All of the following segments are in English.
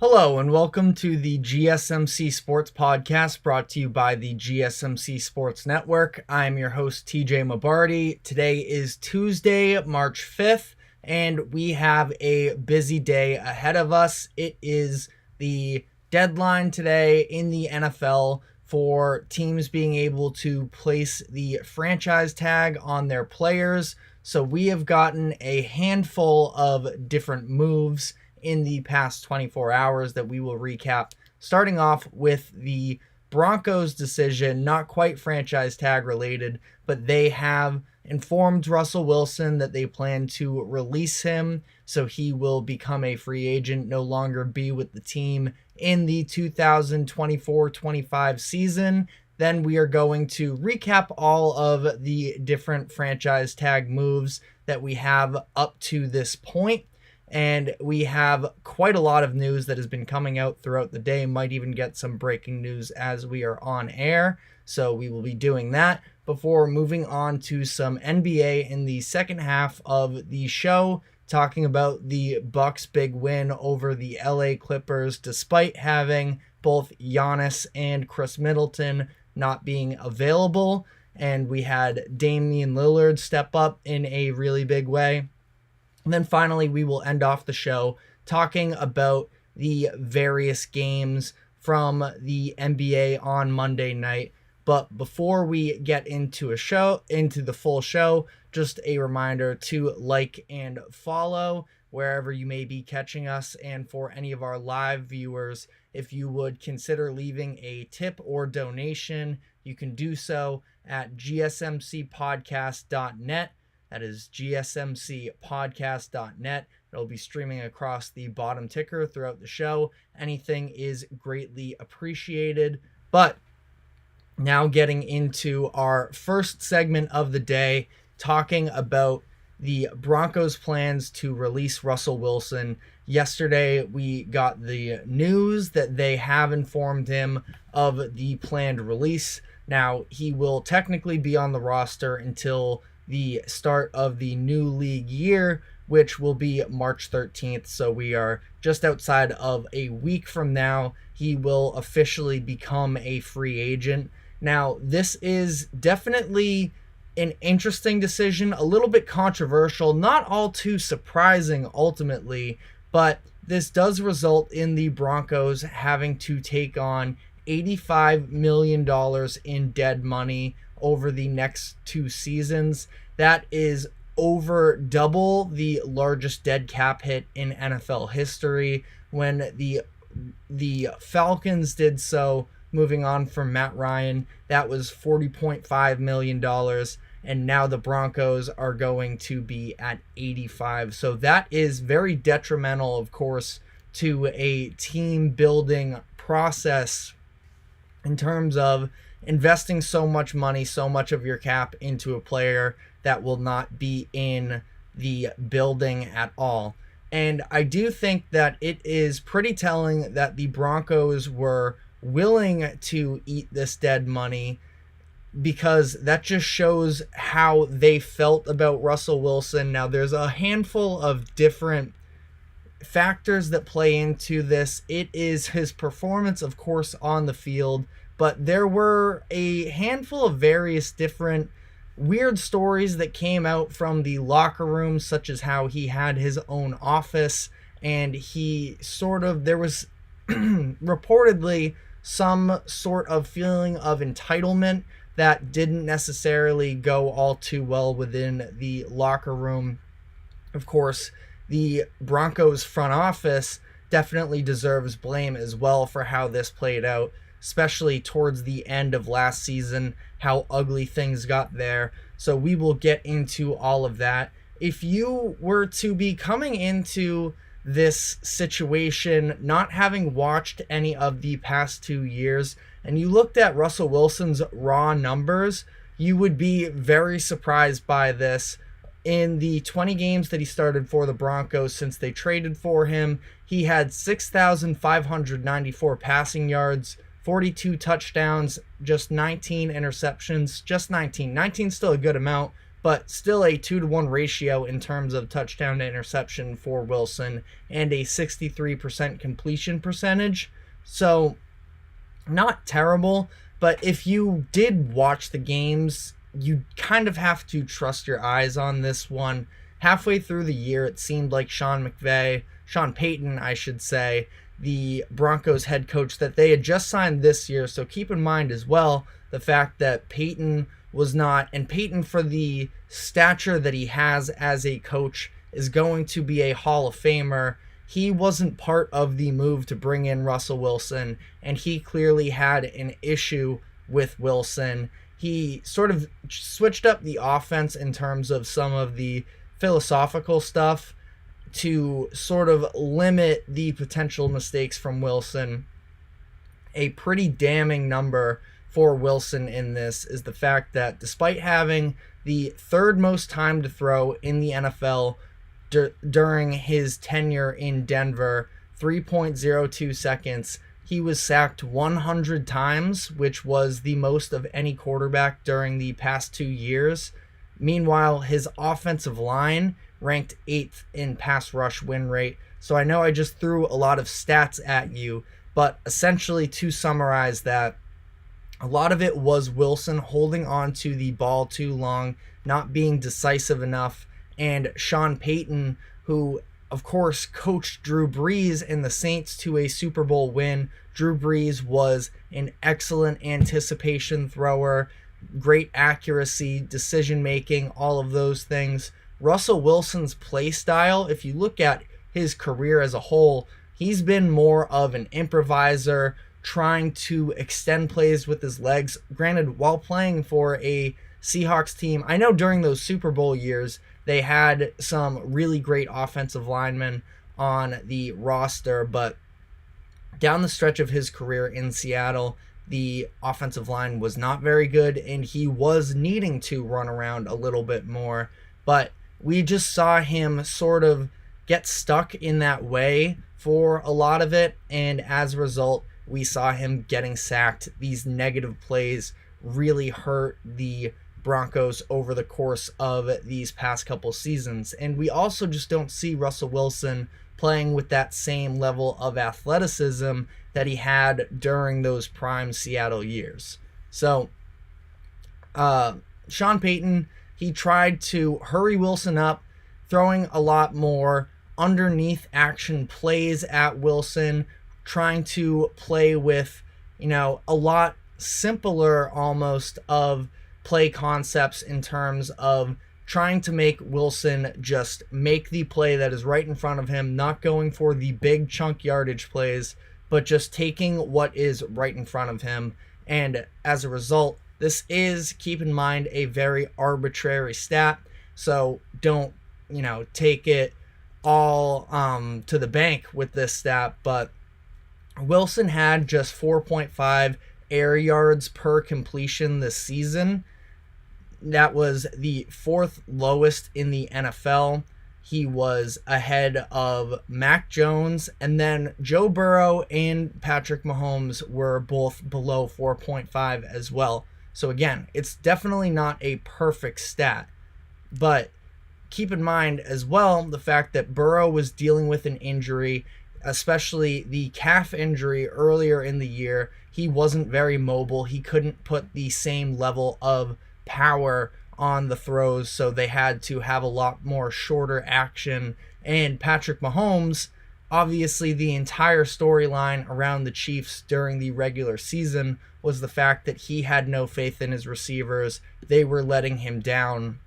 Hello and welcome to the GSMC Sports Podcast brought to you by the GSMC Sports Network. I'm your host TJ Mabardi. Today is Tuesday, March 5th, and we have a busy day ahead of us. It is the deadline today in the NFL for teams being able to place the franchise tag on their players. So we have gotten a handful of different moves in the past 24 hours that we will recap, starting off with the Broncos decision, not quite franchise tag related, but they have informed Russell Wilson that they plan to release him, so he will become a free agent, no longer be with the team in the 2024-25 season. Then we are going to recap all of the different franchise tag moves that we have up to this point. And we have quite a lot of news that has been coming out throughout the day. Might even get some breaking news as we are on air. So we will be doing that before moving on to some NBA in the second half of the show, talking about the Bucks' big win over the LA Clippers, despite having both Giannis and Chris Middleton not being available. And we had Damian Lillard step up in a really big way. And then finally, we will end off the show talking about the various games from the NBA on Monday night. But before we get into the full show, just a reminder to like and follow wherever you may be catching us. And for any of our live viewers, if you would consider leaving a tip or donation, you can do so at gsmcpodcast.net. That is gsmcpodcast.net. It'll be streaming across the bottom ticker throughout the show. Anything is greatly appreciated. But now getting into our first segment of the day, talking about the Broncos' plans to release Russell Wilson. Yesterday, we got the news that they have informed him of the planned release. Now, he will technically be on the roster until the start of the new league year, which will be March 13th. So we are just outside of a week from now. He will officially become a free agent. Now, this is definitely an interesting decision, a little bit controversial, not all too surprising ultimately, but this does result in the Broncos having to take on $85 million in dead money over the next 2 seasons. That is over double the largest dead cap hit in NFL history. When the Falcons did so, moving on from Matt Ryan, that was $40.5 million, and now the Broncos are going to be at 85. So that is very detrimental, of course, to a team building process in terms of investing so much money, so much of your cap into a player that will not be in the building at all. And I do think that it is pretty telling that the Broncos were willing to eat this dead money, because that just shows how they felt about Russell Wilson. Now, there's a handful of different factors that play into this. It is his performance, of course, on the field, but there were a handful of various different weird stories that came out from the locker room, such as how he had his own office, and there was reportedly some sort of feeling of entitlement that didn't necessarily go all too well within the locker room. Of course, the Broncos front office definitely deserves blame as well for how this played out, especially towards the end of last season, how ugly things got there. So we will get into all of that. If you were to be coming into this situation not having watched any of the past 2 years, and you looked at Russell Wilson's raw numbers, you would be very surprised by this. In the 20 games that he started for the Broncos since they traded for him, he had 6,594 passing yards, 42 touchdowns, just 19 interceptions, just 19. 19 still a good amount, but still a 2-to-1 ratio in terms of touchdown to interception for Wilson and a 63% completion percentage. So not terrible, but if you did watch the games, you kind of have to trust your eyes on this one. Halfway through the year, it seemed like Sean Payton, I should say, the Broncos head coach that they had just signed this year. So keep in mind as well the fact that Payton was not, and Payton, for the stature that he has as a coach, is going to be a Hall of Famer. He wasn't part of the move to bring in Russell Wilson, and he clearly had an issue with Wilson. He sort of switched up the offense in terms of some of the philosophical stuff to sort of limit the potential mistakes from Wilson. A pretty damning number for Wilson in this is the fact that despite having the third most time to throw in the NFL during his tenure in Denver, 3.02 seconds, he was sacked 100 times, which was the most of any quarterback during the past 2 years. Meanwhile, his offensive line ranked 8th in pass rush win rate. So I know I just threw a lot of stats at you, but essentially to summarize that, a lot of it was Wilson holding on to the ball too long, not being decisive enough, and Sean Payton, who of course coached Drew Brees and the Saints to a Super Bowl win. Drew Brees was an excellent anticipation thrower, great accuracy, decision making, all of those things. Russell Wilson's play style, if you look at his career as a whole, he's been more of an improviser, trying to extend plays with his legs. Granted, while playing for a Seahawks team, I know during those Super Bowl years, they had some really great offensive linemen on the roster, but down the stretch of his career in Seattle, the offensive line was not very good, and he was needing to run around a little bit more. But we just saw him sort of get stuck in that way for a lot of it, and as a result, we saw him getting sacked. These negative plays really hurt the Broncos over the course of these past couple seasons. And we also just don't see Russell Wilson playing with that same level of athleticism that he had during those prime Seattle years. So, Sean Payton, he tried to hurry Wilson up, throwing a lot more underneath action plays at Wilson, trying to play with, a lot simpler almost of play concepts in terms of trying to make Wilson just make the play that is right in front of him, not going for the big chunk yardage plays, but just taking what is right in front of him. And as a result, this is, keep in mind, a very arbitrary stat. So don't, take it all to the bank with this stat, but Wilson had just 4.5 air yards per completion this season. That was the 4th lowest in the NFL. He was ahead of Mac Jones, and then Joe Burrow and Patrick Mahomes were both below 4.5 as well. So again, it's definitely not a perfect stat, but keep in mind as well the fact that Burrow was dealing with an injury, especially the calf injury earlier in the year. He wasn't very mobile. He couldn't put the same level of power on the throws, so they had to have a lot more shorter action. And Patrick Mahomes, obviously the entire storyline around the Chiefs during the regular season was the fact that he had no faith in his receivers. They were letting him down,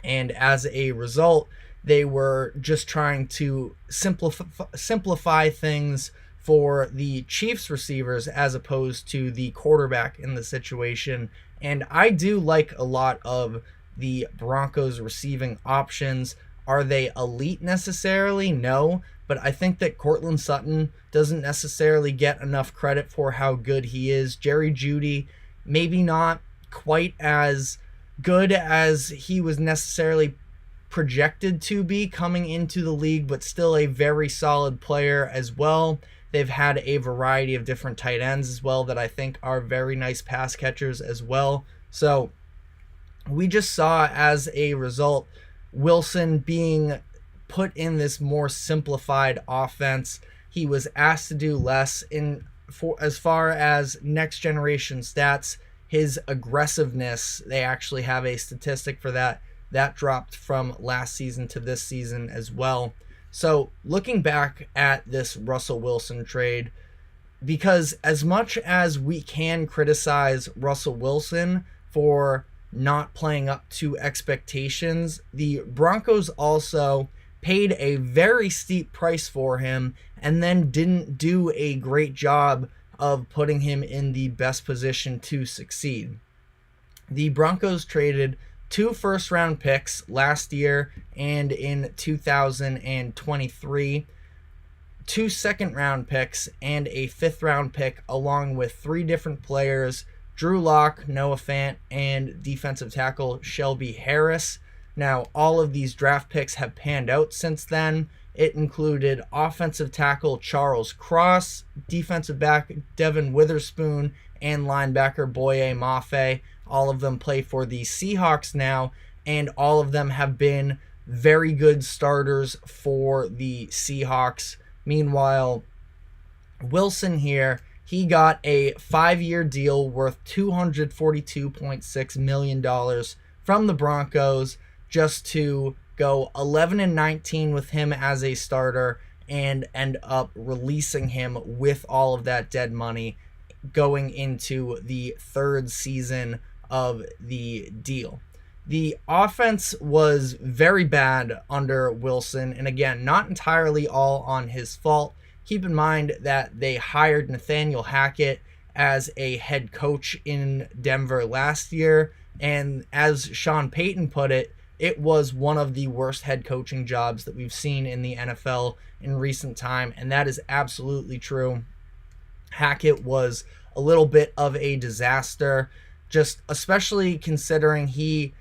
and as a result, they were just trying to simplify things for the Chiefs receivers as opposed to the quarterback in the situation. And I do like a lot of the Broncos receiving options. Are they elite necessarily? No, but I think that Courtland Sutton doesn't necessarily get enough credit for how good he is. Jerry Jeudy, maybe not quite as good as he was necessarily projected to be coming into the league, but still a very solid player as well. They've had a variety of different tight ends as well that I think are very nice pass catchers as well. So we just saw as a result Wilson being put in this more simplified offense. He was asked to do less as far as next generation stats. His aggressiveness, they actually have a statistic for that dropped from last season to this season as well. So looking back at this Russell Wilson trade, because as much as we can criticize Russell Wilson for not playing up to expectations, the Broncos also paid a very steep price for him and then didn't do a great job of putting him in the best position to succeed. The Broncos traded 2 first-round picks last year and in 2023, 2 second-round picks, and a 5th-round pick, along with 3 different players: Drew Lock, Noah Fant, and defensive tackle Shelby Harris. Now, all of these draft picks have panned out since then. It included offensive tackle Charles Cross, defensive back Devin Witherspoon, and linebacker Boye Mafe. All of them play for the Seahawks now, and all of them have been very good starters for the Seahawks. Meanwhile, Wilson here, he got a 5-year deal worth $242.6 million from the Broncos just to go 11-19 with him as a starter and end up releasing him with all of that dead money going into the 3rd season of the deal. The offense was very bad under Wilson, and again, not entirely all on his fault. Keep in mind that they hired Nathaniel Hackett as a head coach in Denver last year, and as Sean Payton put it, it was one of the worst head coaching jobs that we've seen in the NFL in recent time, and that is absolutely true. Hackett was a little bit of a disaster, just especially considering he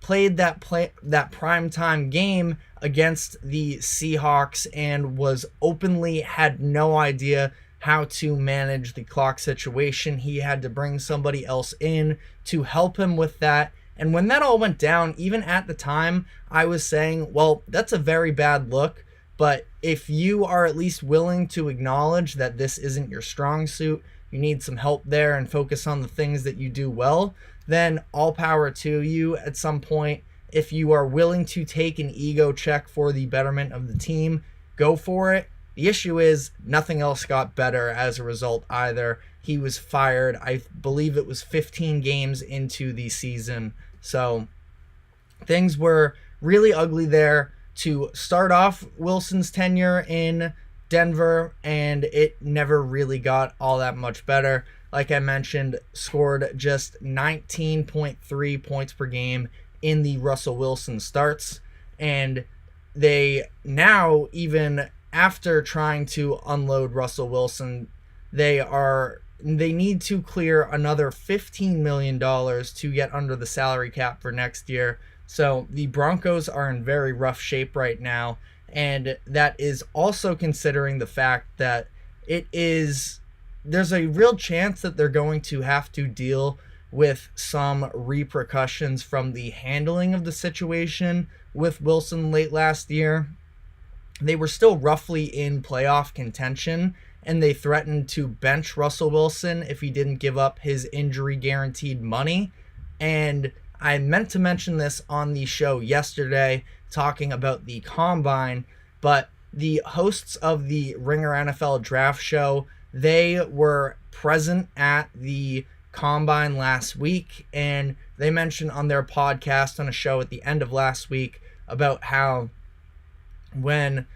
played that primetime game against the Seahawks and was openly had no idea how to manage the clock situation. He had to bring somebody else in to help him with that. And when that all went down, even at the time, I was saying, well, that's a very bad look. But if you are at least willing to acknowledge that this isn't your strong suit, you need some help there and focus on the things that you do well, then all power to you at some point. If you are willing to take an ego check for the betterment of the team, go for it. The issue is nothing else got better as a result either. He was fired, I believe it was 15 games into the season. So things were really ugly there to start off Wilson's tenure in Denver, and it never really got all that much better. Like I mentioned, scored just 19.3 points per game in the Russell Wilson starts, and they now, even after trying to unload Russell Wilson, they need to clear another $15 million to get under the salary cap for next year. So the Broncos are in very rough shape right now, and that is also considering the fact that there's a real chance that they're going to have to deal with some repercussions from the handling of the situation with Wilson late last year. They were still roughly in playoff contention, and they threatened to bench Russell Wilson if he didn't give up his injury guaranteed money. And I meant to mention this on the show yesterday, talking about the Combine, but the hosts of the Ringer NFL Draft Show, they were present at the Combine last week, and they mentioned on their podcast on a show at the end of last week about how when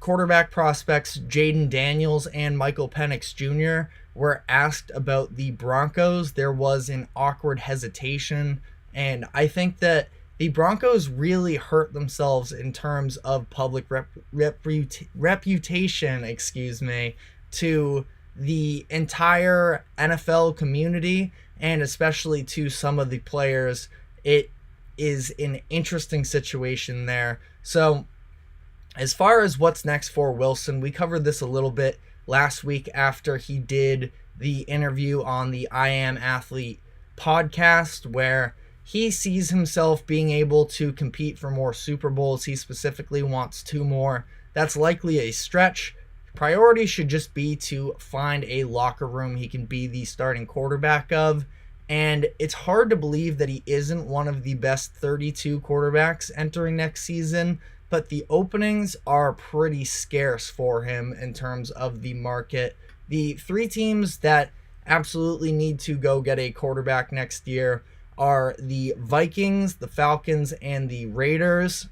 quarterback prospects Jaden Daniels and Michael Penix Jr. were asked about the Broncos, there was an awkward hesitation, and I think that the Broncos really hurt themselves in terms of public reputation, to the entire NFL community, and especially to some of the players. It is an interesting situation there. So as far as what's next for Wilson, we covered this a little bit last week after he did the interview on the I Am Athlete podcast, where he sees himself being able to compete for more Super Bowls. He specifically wants 2 more. That's likely a stretch. Priority should just be to find a locker room he can be the starting quarterback of. And it's hard to believe that he isn't one of the best 32 quarterbacks entering next season, but the openings are pretty scarce for him in terms of the market. The 3 teams that absolutely need to go get a quarterback next year are the Vikings, the Falcons, and the Raiders.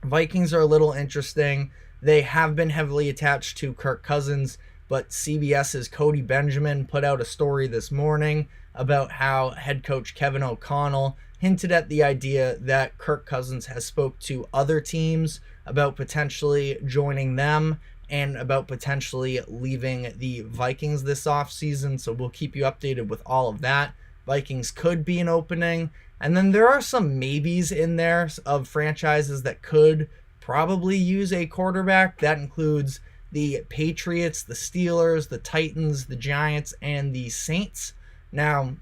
Vikings are a little interesting. They have been heavily attached to Kirk Cousins, but CBS's Cody Benjamin put out a story this morning about how head coach Kevin O'Connell hinted at the idea that Kirk Cousins has spoke to other teams about potentially joining them and about potentially leaving the Vikings this offseason. So we'll keep you updated with all of that. Vikings could be an opening. And then there are some maybes in there of franchises that could probably use a quarterback. That includes the Patriots, the Steelers, the Titans, the Giants, and the Saints. Now,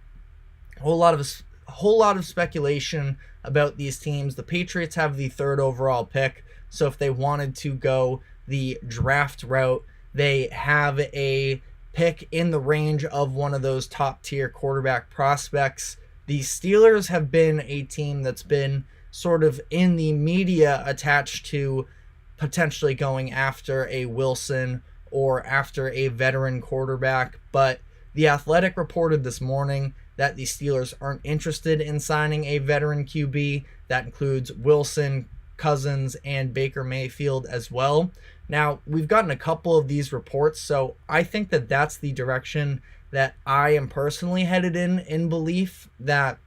a whole lot of speculation about these teams. The Patriots have the 3rd overall pick, so if they wanted to go the draft route, they have a pick in the range of one of those top-tier quarterback prospects. The Steelers have been a team that's been sort of in the media attached to potentially going after a Wilson or after a veteran quarterback, but The Athletic reported this morning that the Steelers aren't interested in signing a veteran QB. That includes Wilson, Cousins, and Baker Mayfield as well. Now, we've gotten a couple of these reports, so I think that that's the direction that I am personally headed in belief that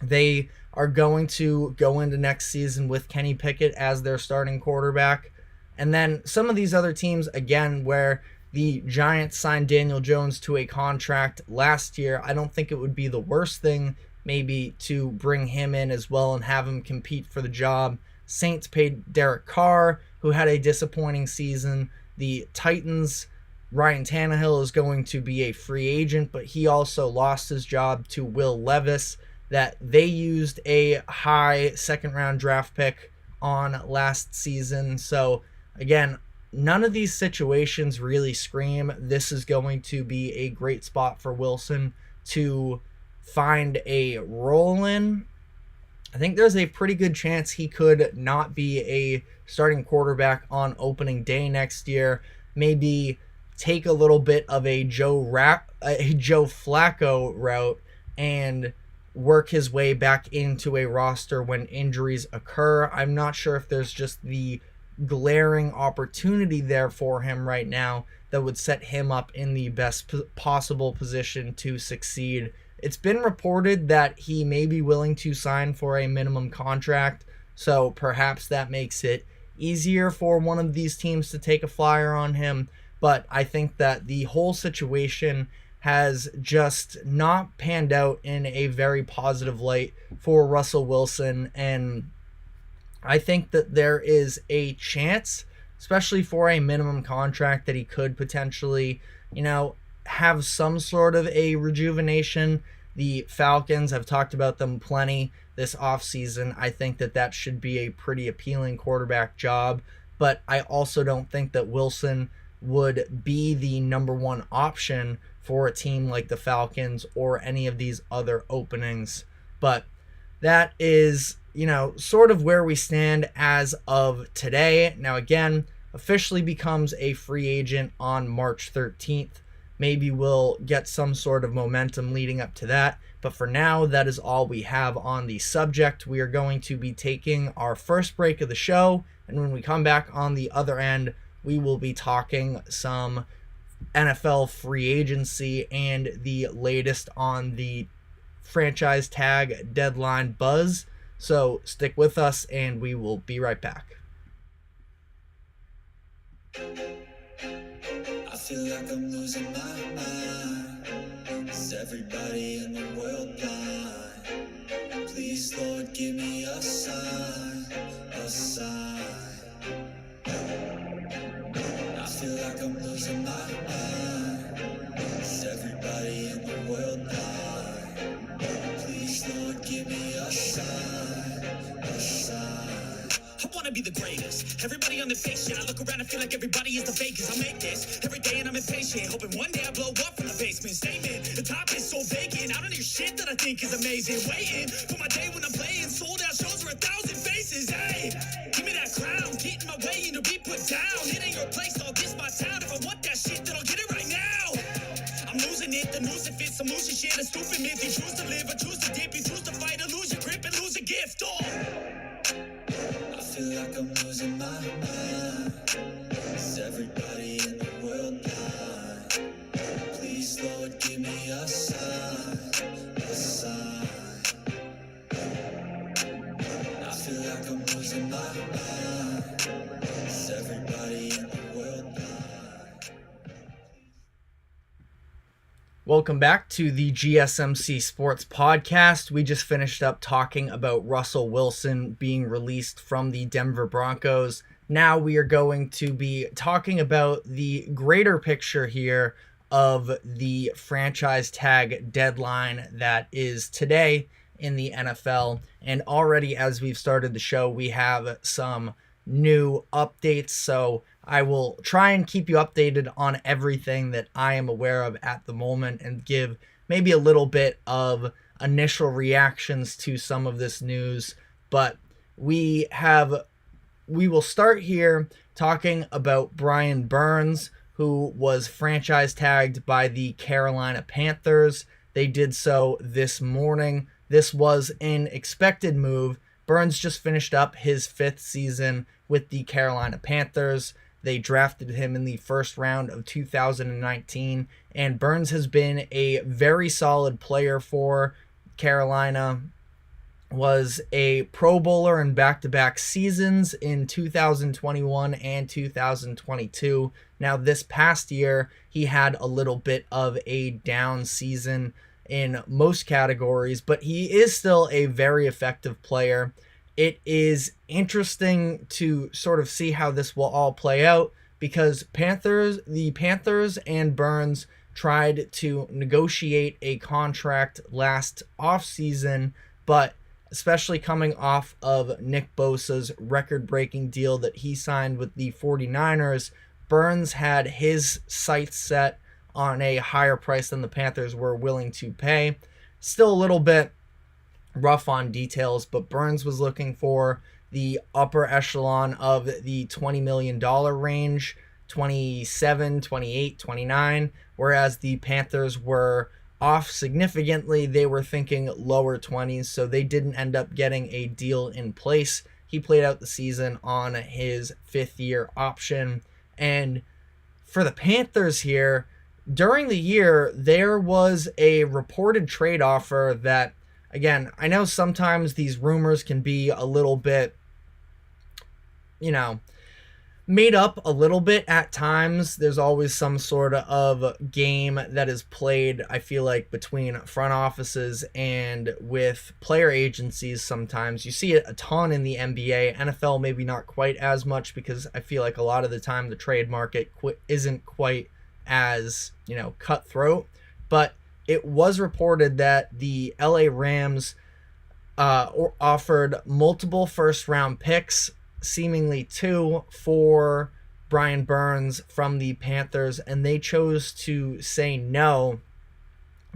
they are going to go into next season with Kenny Pickett as their starting quarterback. And then some of these other teams, again, where the Giants signed Daniel Jones to a contract last year, I don't think it would be the worst thing maybe to bring him in as well and have him compete for the job. Saints paid Derek Carr, who had a disappointing season. The Titans, Ryan Tannehill is going to be a free agent, but he also lost his job to Will Levis that they used a high second-round draft pick on last season. So, again, none of these situations really scream this is going to be a great spot for Wilson to find a role in. I think there's a pretty good chance he could not be a starting quarterback on opening day next year. Maybe take a little bit of a Joe Flacco route and work his way back into a roster when injuries occur. I'm not sure if there's just the glaring opportunity there for him right now that would set him up in the best possible position to succeed. It's been reported that he may be willing to sign for a minimum contract, so perhaps that makes it easier for one of these teams to take a flyer on him. But I think that the whole situation has just not panned out in a very positive light for Russell Wilson, and I think that there is a chance, especially for a minimum contract, that he could potentially, have some sort of a rejuvenation. The Falcons, have talked about them plenty this offseason. I think that that should be a pretty appealing quarterback job, but I also don't think that Wilson would be the number one option for a team like the Falcons or any of these other openings. But that is, sort of where we stand as of today. Now, again, officially becomes a free agent on March 13th. Maybe we'll get some sort of momentum leading up to that. But for now, that is all we have on the subject. We are going to be taking our first break of the show. And when we come back on the other end, we will be talking some NFL free agency and the latest on the franchise tag deadline buzz. So stick with us and we will be right back. I feel like I'm losing my mind. Is everybody in the world blind? Please, Lord, give me a sign, a sign. I feel like I'm losing my mind. Is everybody in the world blind? Please, Lord, give wanna be the greatest. Everybody on the fake shit. I look around and feel like everybody is the fakest. I make this every day and I'm impatient, hoping one day I blow up from the basement. Statement, the top is so vacant. I don't hear shit that I think is amazing. Waiting for my day when I'm playing sold out shows for 1,000 faces. Hey, give me that crown, get in my way and to be put down. It ain't your place, all this my town. If I want that shit, then I'll get it right now. I'm losing it, the noose it fits, some losing shit, a stupid myth. You choose to live, or choose to dip, you choose to fight, or lose your grip and lose a gift. Oh, I feel like I'm losing my mind. Is everybody in the world blind? Please, Lord, give me a sign, a sign. I feel like I'm losing my mind. Is everybody in the world blind? Welcome back to the GSMC Sports Podcast. We just finished up talking about Russell Wilson being released from the Denver Broncos. Now we are going to be talking about the greater picture here of the franchise tag deadline that is today in the NFL. And already as we've started the show, we have some new updates. So I will try and keep you updated on everything that I am aware of at the moment and give maybe a little bit of initial reactions to some of this news. But we will start here talking about Brian Burns, who was franchise tagged by the Carolina Panthers. They did so this morning. This was an expected move. Burns just finished up his 5th season with the Carolina Panthers. They drafted him in the first round of 2019, and Burns has been a very solid player for Carolina. Was a Pro Bowler in back-to-back seasons in 2021 and 2022. Now, this past year, he had a little bit of a down season in most categories, but he is still a very effective player. It is interesting to sort of see how this will all play out because the Panthers and Burns tried to negotiate a contract last offseason, but especially coming off of Nick Bosa's record-breaking deal that he signed with the 49ers, Burns had his sights set on a higher price than the Panthers were willing to pay. Still a little bit rough on details, but Burns was looking for the upper echelon of the $20 million range, 27, 28, 29, whereas the Panthers were off significantly. They were thinking lower 20s, so they didn't end up getting a deal in place. He played out the season on his 5th-year option. And for the Panthers here, during the year, there was a reported trade offer that, again, I know sometimes these rumors can be a little bit, made up a little bit at times. There's always some sort of game that is played, I feel like, between front offices and with player agencies sometimes. You see it a ton in the NBA. NFL maybe not quite as much because I feel like a lot of the time the trade market isn't quite as, cutthroat. But it was reported that the LA Rams offered multiple first-round picks, seemingly 2, for Brian Burns from the Panthers, and they chose to say no,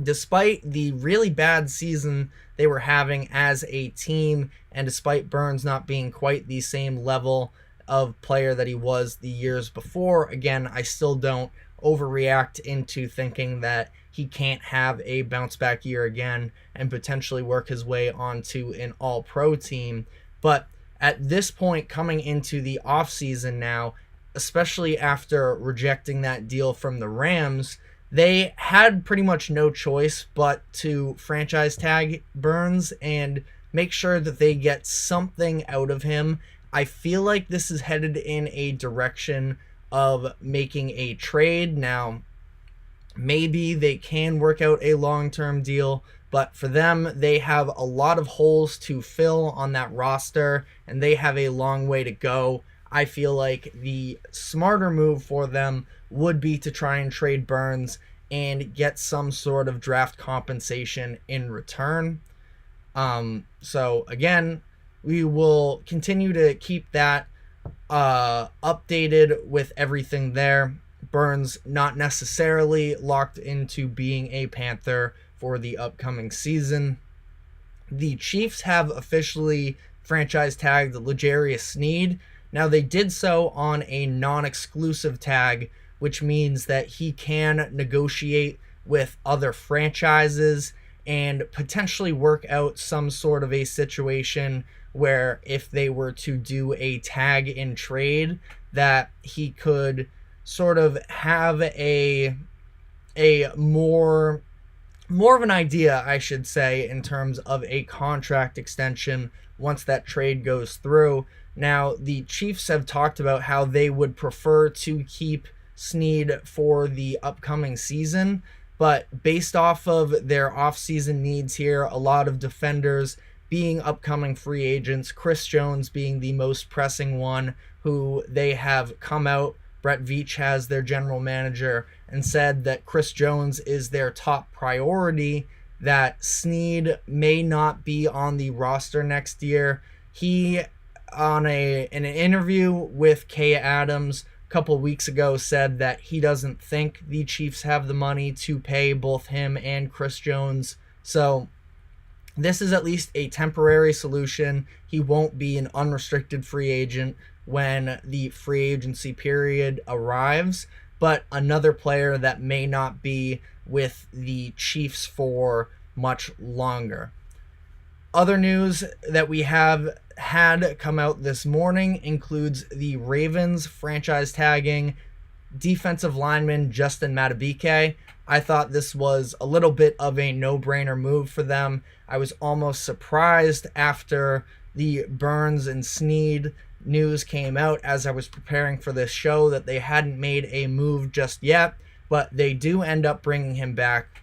despite the really bad season they were having as a team, and despite Burns not being quite the same level of player that he was the years before. Again, I still don't overreact into thinking that he can't have a bounce back year again and potentially work his way onto an all-pro team. But at this point, coming into the offseason now, especially after rejecting that deal from the Rams, they had pretty much no choice but to franchise tag Burns and make sure that they get something out of him. I feel like this is headed in a direction of making a trade. Now, maybe they can work out a long-term deal, but for them, they have a lot of holes to fill on that roster, and they have a long way to go. I feel like the smarter move for them would be to try and trade Burns and get some sort of draft compensation in return. So again, we will continue to keep that updated with everything there. Burns not necessarily locked into being a Panther for the upcoming season. The Chiefs have officially franchise tagged L'Jarius Sneed. Now, they did so on a non-exclusive tag, which means that he can negotiate with other franchises and potentially work out some sort of a situation where if they were to do a tag in trade, that he could sort of have a more of an idea, I should say, in terms of a contract extension once that trade goes through. Now, the Chiefs have talked about how they would prefer to keep Sneed for the upcoming season, but based off of their offseason needs here, a lot of defenders being upcoming free agents, Chris Jones being the most pressing one, who they have come out, Brett Veach has their general manager, and said that Chris Jones is their top priority, that Sneed may not be on the roster next year. He, in an interview with Kay Adams a couple weeks ago, said that he doesn't think the Chiefs have the money to pay both him and Chris Jones. So this is at least a temporary solution. He won't be an unrestricted free agent when the free agency period arrives, but another player that may not be with the Chiefs for much longer. Other news that we have had come out this morning includes the Ravens franchise tagging defensive lineman Justin Madubuike. I thought this was a little bit of a no-brainer move for them. I was almost surprised after the Burns and Sneed news came out as I was preparing for this show that they hadn't made a move just yet, but they do end up bringing him back.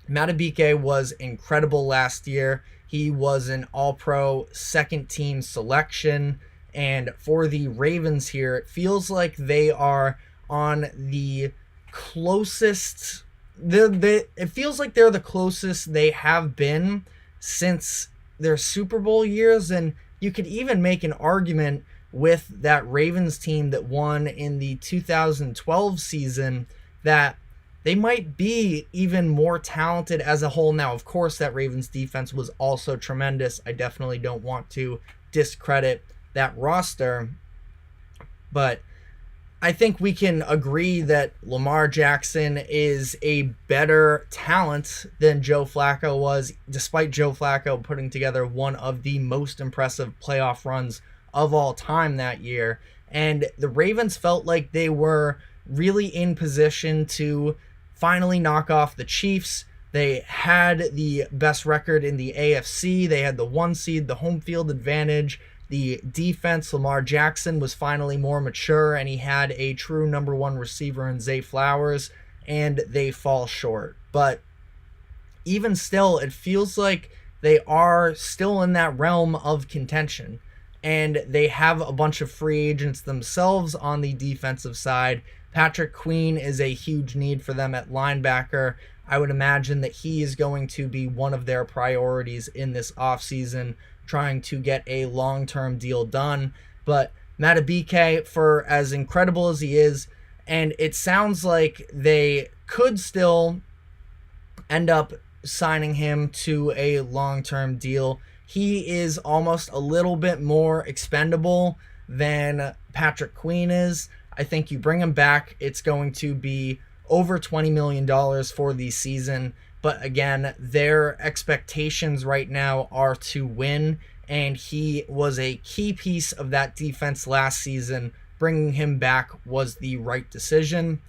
Madubuike was incredible last year. He was an all-pro second-team selection, and for the Ravens here, it feels like they are on the closest. It feels like they're the closest they have been since their Super Bowl years, and you could even make an argument with that Ravens team that won in the 2012 season that they might be even more talented as a whole. Now, of course, that Ravens defense was also tremendous. I definitely don't want to discredit that roster, but I think we can agree that Lamar Jackson is a better talent than Joe Flacco was, despite Joe Flacco putting together one of the most impressive playoff runs of all time that year. And the Ravens felt like they were really in position to finally knock off the Chiefs. They had the best record in the AFC. They had the 1 seed, the home field advantage. The defense, Lamar Jackson, was finally more mature, and he had a true number one receiver in Zay Flowers, and they fall short. But even still, it feels like they are still in that realm of contention, and they have a bunch of free agents themselves on the defensive side. Patrick Queen is a huge need for them at linebacker. I would imagine that he is going to be one of their priorities in this offseason, trying to get a long-term deal done. But Madubuike, for as incredible as he is, and it sounds like they could still end up signing him to a long-term deal, he is almost a little bit more expendable than Patrick Queen is. I think you bring him back, it's going to be over $20 million for the season. But again, their expectations right now are to win, and he was a key piece of that defense last season. Bringing him back was the right decision.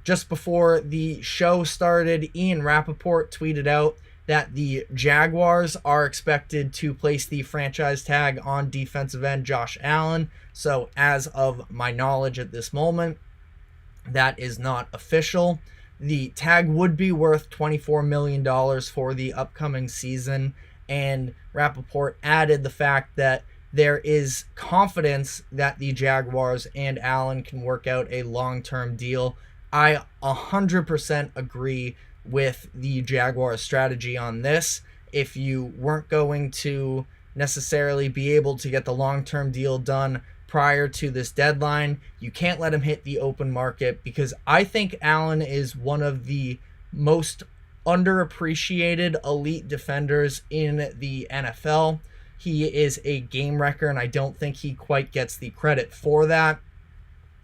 Just before the show started, Ian Rappaport tweeted out that the Jaguars are expected to place the franchise tag on defensive end Josh Allen. So as of my knowledge at this moment, that is not official. The tag would be worth $24 million for the upcoming season, and Rappaport added the fact that there is confidence that the Jaguars and Allen can work out a long-term deal. I 100% agree with the Jaguars' strategy on this. If you weren't going to necessarily be able to get the long-term deal done prior to this deadline. You can't let him hit the open market, because I think Allen is one of the most underappreciated elite defenders in the NFL. He is a game wrecker, and I don't think he quite gets the credit for that.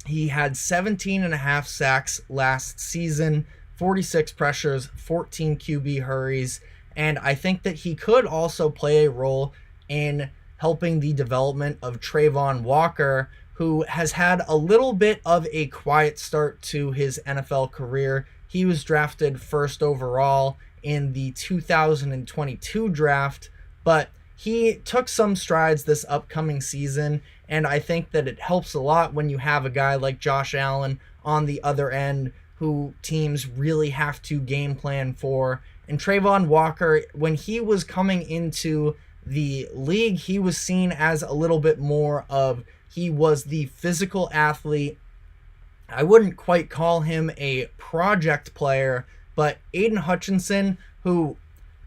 He had 17 and a half sacks last season, 46 pressures, 14 QB hurries, and I think that he could also play a role in helping the development of Travon Walker, who has had a little bit of a quiet start to his NFL career. He was drafted first overall in the 2022 draft, but he took some strides this upcoming season, and I think that it helps a lot when you have a guy like Josh Allen on the other end who teams really have to game plan for. And Travon Walker, when he was coming into the league, he was seen as a little bit more of, he was the physical athlete. I wouldn't quite call him a project player, but Aiden Hutchinson, who,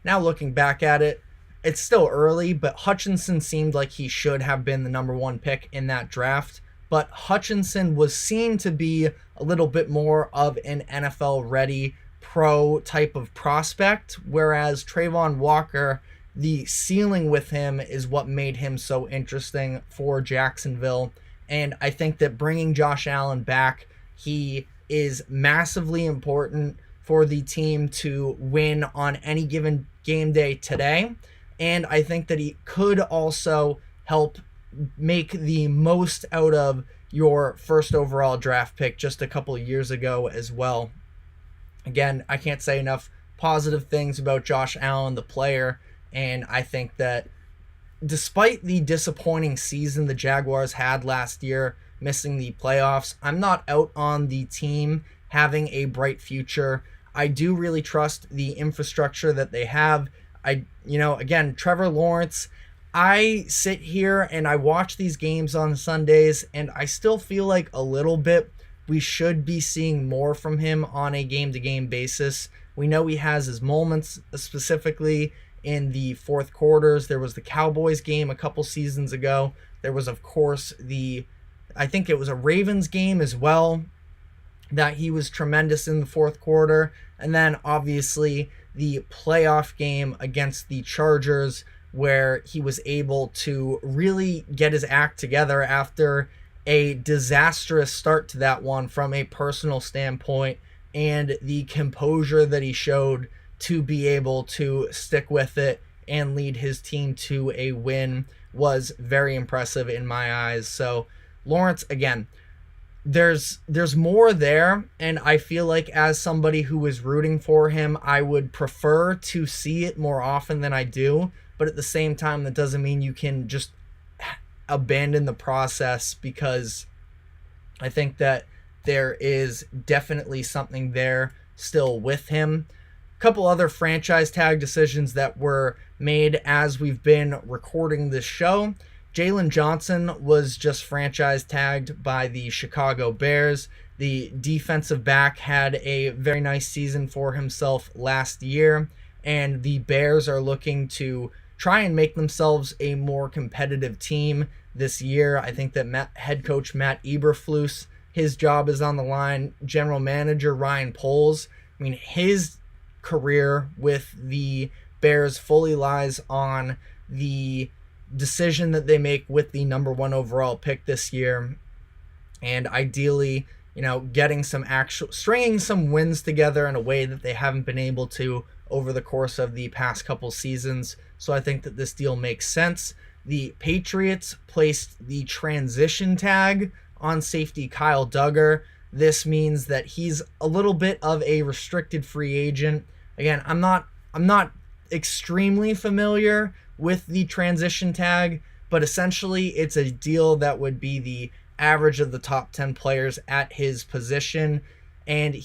now looking back at it, it's still early, but Hutchinson seemed like he should have been the number one pick in that draft. But Hutchinson was seen to be a little bit more of an NFL-ready pro type of prospect, whereas Travon Walker, the ceiling with him is what made him so interesting for Jacksonville. And I think that bringing Josh Allen back, he is massively important for the team to win on any given game day today. And I think that he could also help make the most out of your first overall draft pick just a couple of years ago as well. Again, I can't say enough positive things about Josh Allen, the player. And I think that despite the disappointing season the Jaguars had last year, missing the playoffs, I'm not out on the team having a bright future. I do really trust the infrastructure that they have. Again, Trevor Lawrence, I sit here and I watch these games on Sundays, and I still feel like a little bit we should be seeing more from him on a game-to-game basis. We know he has his moments, specifically in the fourth quarters. There was the Cowboys game a couple seasons ago. There was, of course, I think it was a Ravens game as well, that he was tremendous in the fourth quarter. And then, obviously, the playoff game against the Chargers, where he was able to really get his act together after a disastrous start to that one from a personal standpoint, and the composure that he showed to be able to stick with it and lead his team to a win was very impressive in my eyes. So Lawrence, again, there's more there, and I feel like as somebody who is rooting for him, I would prefer to see it more often than I do. But at the same time, that doesn't mean you can just abandon the process, because I think that there is definitely something there still with him. A couple other franchise tag decisions that were made as we've been recording this show. Jalen Johnson was just franchise tagged by the Chicago Bears. The defensive back had a very nice season for himself last year, and the Bears are looking to try and make themselves a more competitive team this year. I think that head coach Matt Eberflus, his job is on the line. General manager Ryan Poles, his career with the Bears fully lies on the decision that they make with the number one overall pick this year, and ideally, stringing some wins together in a way that they haven't been able to over the course of the past couple seasons. So I think that this deal makes sense. The Patriots placed the transition tag on safety Kyle Duggar. This means that he's a little bit of a restricted free agent. Again, I'm not extremely familiar with the transition tag, but essentially it's a deal that would be the average of the top 10 players at his position, and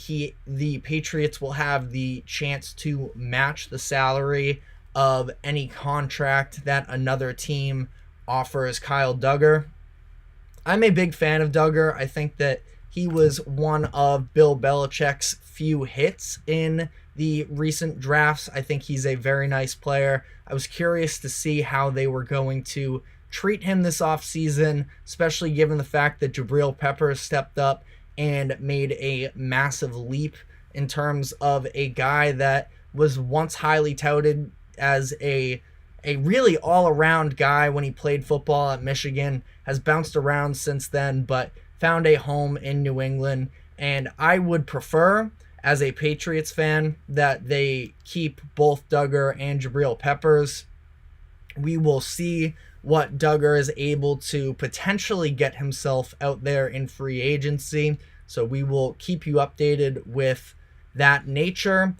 the Patriots will have the chance to match the salary of any contract that another team offers Kyle Duggar. I'm a big fan of Duggar. I think that he was one of Bill Belichick's few hits in the recent drafts. I think he's a very nice player. I was curious to see how they were going to treat him this offseason, especially given the fact that Jabril Peppers stepped up and made a massive leap in terms of a guy that was once highly touted as a really all-around guy when he played football at Michigan, has bounced around since then, but found a home in New England. And I would prefer, as a Patriots fan, that they keep both Duggar and Jabril Peppers. We will see what Duggar is able to potentially get himself out there in free agency. So we will keep you updated with that nature.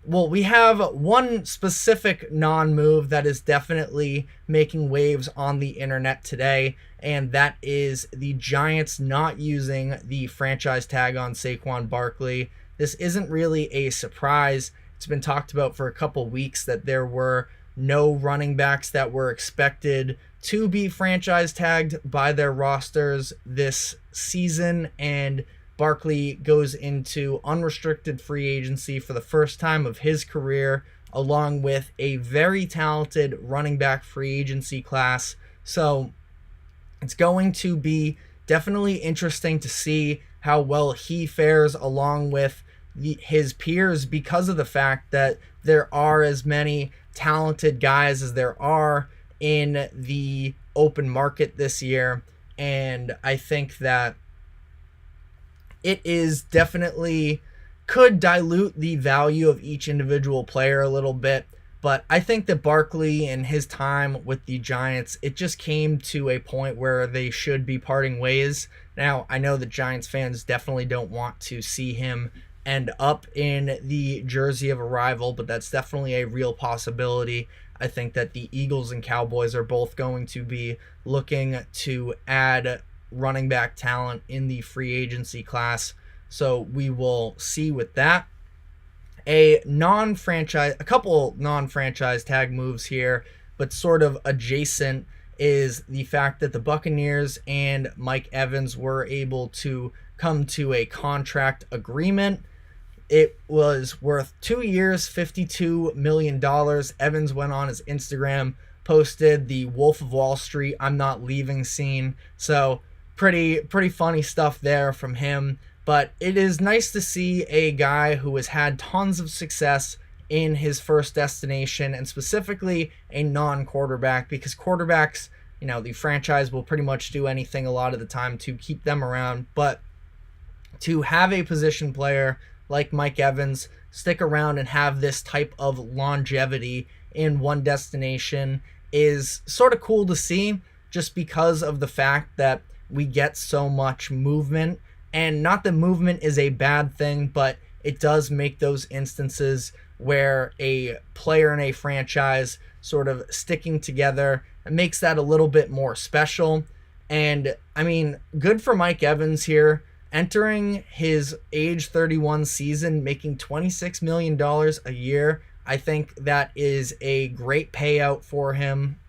We have one specific non-move that is definitely making waves on the internet today, and that is the Giants not using the franchise tag on Saquon Barkley. This isn't really a surprise. It's been talked about for a couple weeks that there were no running backs that were expected to be franchise tagged by their rosters this season, and Barkley goes into unrestricted free agency for the first time of his career, along with a very talented running back free agency class. So it's going to be definitely interesting to see how well he fares along with his peers, because of the fact that there are as many talented guys as there are in the open market this year. And I think that it is definitely could dilute the value of each individual player a little bit. But I think that Barkley and his time with the Giants, it just came to a point where they should be parting ways. Now, I know that Giants fans definitely don't want to see him end up in the jersey of a rival, but that's definitely a real possibility. I think that the Eagles and Cowboys are both going to be looking to add running back talent in the free agency class. So we will see with that. A couple non-franchise tag moves here, but sort of adjacent, is the fact that the Buccaneers and Mike Evans were able to come to a contract agreement. It was worth 2 years, $52 million. Evans went on his Instagram, posted the Wolf of Wall Street, "I'm not leaving" scene. So pretty funny stuff there from him. But it is nice to see a guy who has had tons of success in his first destination, and specifically a non-quarterback, because quarterbacks, the franchise will pretty much do anything a lot of the time to keep them around. But to have a position player like Mike Evans stick around and have this type of longevity in one destination is sort of cool to see, just because of the fact that we get so much movement. And not that movement is a bad thing, but it does make those instances where a player in a franchise sort of sticking together, it makes that a little bit more special. And I mean, good for Mike Evans here, entering his age 31 season, making $26 million a year. I think that is a great payout for him.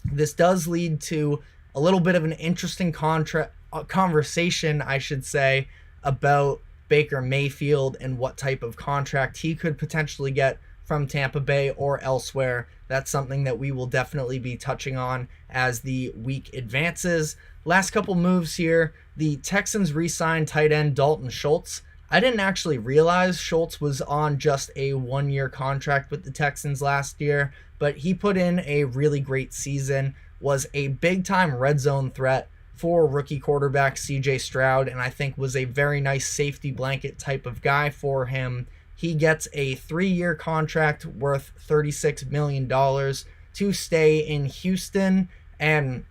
This does lead to a little bit of an interesting conversation, I should say, about Baker Mayfield and what type of contract he could potentially get from Tampa Bay or elsewhere. That's something that we will definitely be touching on as the week advances. Last couple moves here. The Texans re-signed tight end Dalton Schultz. I didn't actually realize Schultz was on just a 1-year contract with the Texans last year, but he put in a really great season, was a big-time red zone threat for rookie quarterback CJ Stroud, and I think was a very nice safety blanket type of guy for him. He gets a 3-year contract worth $36 million to stay in Houston, and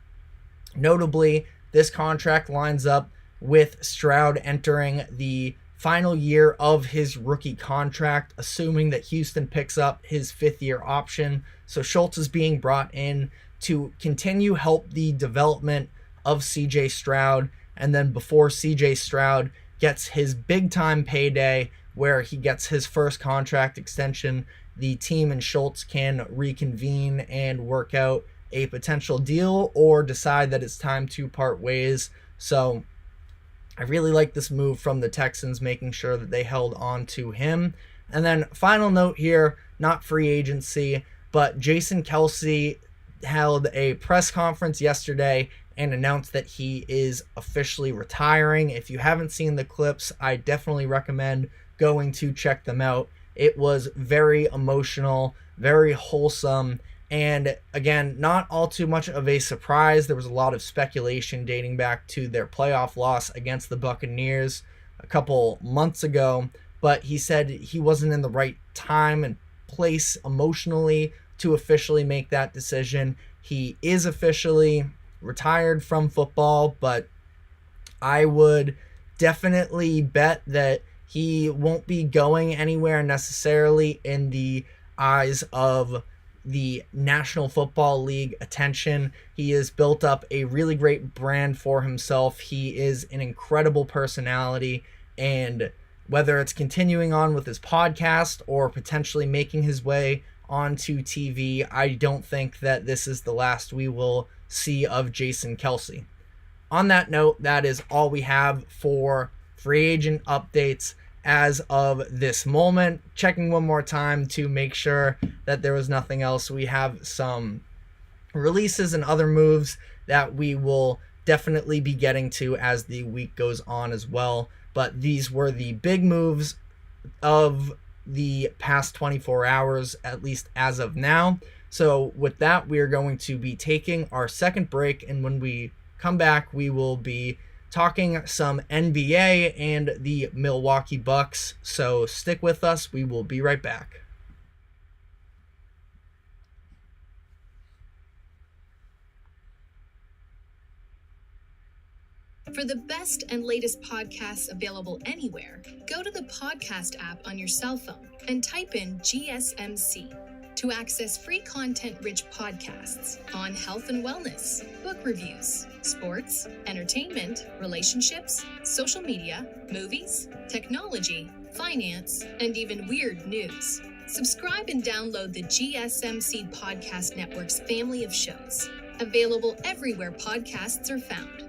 notably, this contract lines up with Stroud entering the final year of his rookie contract, assuming that Houston picks up his 5th-year option. So Schultz is being brought in to continue help the development of CJ Stroud, and then before CJ Stroud gets his big-time payday where he gets his first contract extension, the team and Schultz can reconvene and work out a potential deal or decide that it's time to part ways. So I really like this move from the Texans, making sure that they held on to him. And then final note here, not free agency, but Jason Kelce held a press conference yesterday and announced that he is officially retiring. If you haven't seen the clips, I definitely recommend going to check them out. It was very emotional, very wholesome, and again, not all too much of a surprise. There was a lot of speculation dating back to their playoff loss against the Buccaneers a couple months ago, but he said he wasn't in the right time and place emotionally to officially make that decision. He is officially retired from football, but I would definitely bet that he won't be going anywhere necessarily in the eyes of the National Football League attention. He has built up a really great brand for himself. He is an incredible personality, and whether it's continuing on with his podcast or potentially making his way onto TV, I don't think that this is the last we will see of Jason Kelce. On that note, that is all we have for free agent updates as of this moment. Checking one more time to make sure that there was nothing else. We have some releases and other moves that we will definitely be getting to as the week goes on as well. But these were the big moves of the past 24 hours, at least as of now. So with that, we are going to be taking our second break, and when we come back, we will be talking some NBA and the Milwaukee Bucks. So stick with us. We will be right back. For the best and latest podcasts available anywhere, go to the podcast app on your cell phone and type in GSMC to access free content-rich podcasts on health and wellness, book reviews, sports, entertainment, relationships, social media, movies, technology, finance, and even weird news. Subscribe and download the GSMC Podcast Network's family of shows, available everywhere podcasts are found.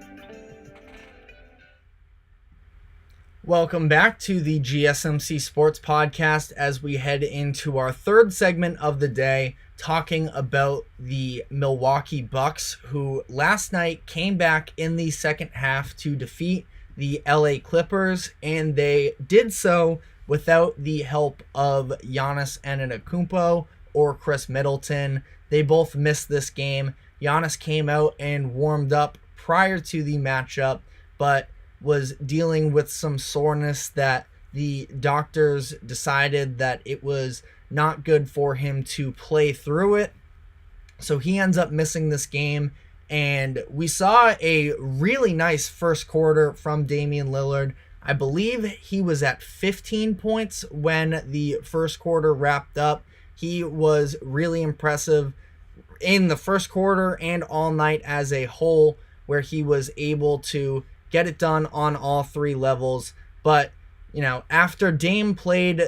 Welcome back to the GSMC Sports Podcast as we head into our third segment of the day, talking about the Milwaukee Bucks, who last night came back in the second half to defeat the LA Clippers, and they did so without the help of Giannis Antetokounmpo or Chris Middleton. They both missed this game. Giannis came out and warmed up prior to the matchup, but was dealing with some soreness that the doctors decided that it was not good for him to play through it. So he ends up missing this game, and we saw a really nice first quarter from Damian Lillard. I believe he was at 15 points when the first quarter wrapped up. He was really impressive in the first quarter and all night as a whole, where he was able to get it done on all three levels. But, after Dame played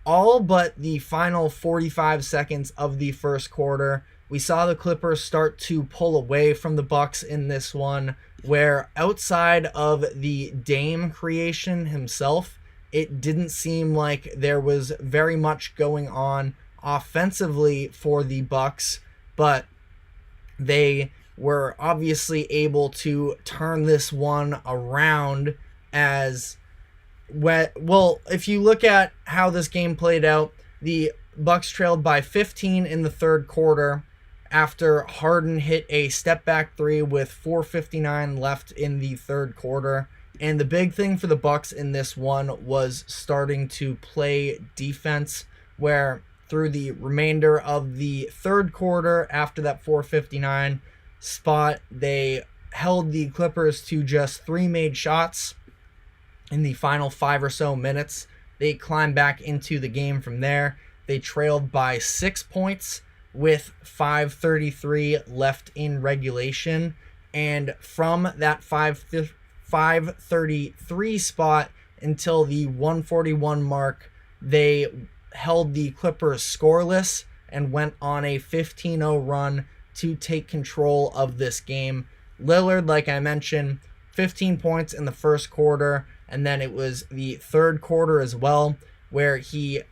all but the final 45 seconds of the first quarter, we saw the Clippers start to pull away from the Bucks in this one, where outside of the Dame creation himself, it didn't seem like there was very much going on offensively for the Bucks, but they were obviously able to turn this one around if you look at how this game played out, the Bucks trailed by 15 in the third quarter after Harden hit a step back three with 4:59 left in the third quarter. And the big thing for the Bucks in this one was starting to play defense, where through the remainder of the third quarter, after that 4:59 spot, they held the Clippers to just 3 made shots in the final 5 or so minutes. They climbed back into the game from there. They trailed by 6 points with 5:33 left in regulation, and from that 5:33 spot until the 1:41 mark, they held the Clippers scoreless and went on a 15-0 run to take control of this game. Lillard, like I mentioned, 15 points in the first quarter, and then it was the third quarter as well, where he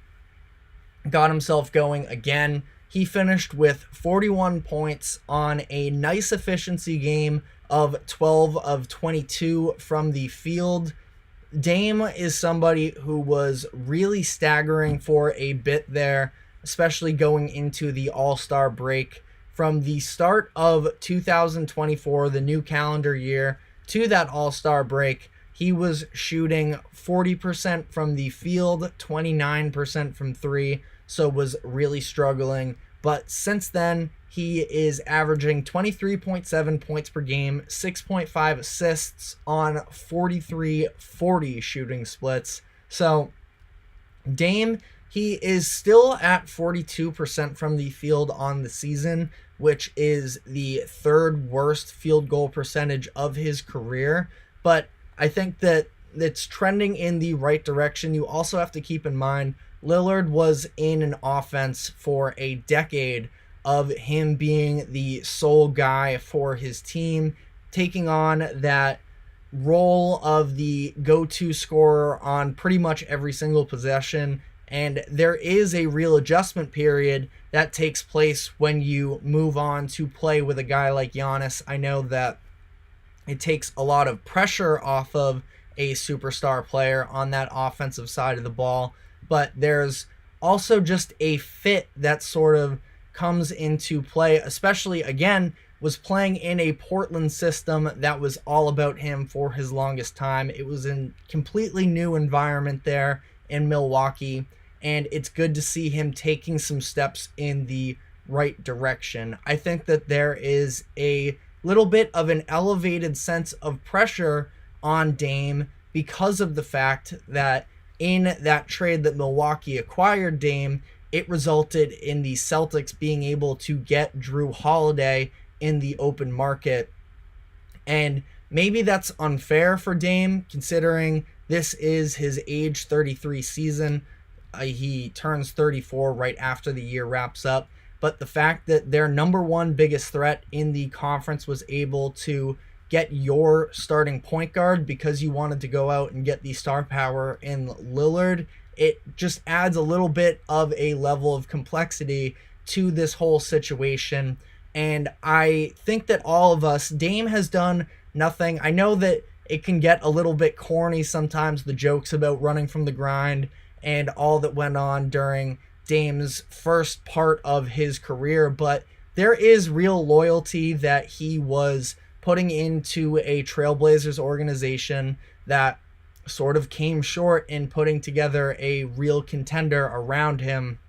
got himself going again. He finished with 41 points on a nice efficiency game of 12 of 22 from the field. Dame is somebody who was really staggering for a bit there, especially going into the All-Star break. From the start of 2024, the new calendar year, to that All-Star break, he was shooting 40% from the field, 29% from three, so was really struggling. But since then, he is averaging 23.7 points per game, 6.5 assists on 43-40 shooting splits. So Dame, he is still at 42% from the field on the season, which is the third worst field goal percentage of his career. But I think that it's trending in the right direction. You also have to keep in mind, Lillard was in an offense for a decade of him being the sole guy for his team, taking on that role of the go-to scorer on pretty much every single possession. And there is a real adjustment period that takes place when you move on to play with a guy like Giannis. I know that it takes a lot of pressure off of a superstar player on that offensive side of the ball, but there's also just a fit that sort of comes into play, especially, again, was playing in a Portland system that was all about him for his longest time. It was a completely new environment there in Milwaukee, and it's good to see him taking some steps in the right direction. I think that there is a little bit of an elevated sense of pressure on Dame because of the fact that in that trade that Milwaukee acquired Dame, it resulted in the Celtics being able to get Drew Holiday in the open market. And maybe that's unfair for Dame, considering this is his age 33 season. He turns 34 right after the year wraps up. But the fact that their number one biggest threat in the conference was able to get your starting point guard because you wanted to go out and get the star power in Lillard, it just adds a little bit of a level of complexity to this whole situation. And I think that all of us, Dame has done nothing. I know that it can get a little bit corny sometimes, the jokes about running from the grind and all that went on during Dame's first part of his career, but there is real loyalty that he was putting into a Trailblazers organization that sort of came short in putting together a real contender around him.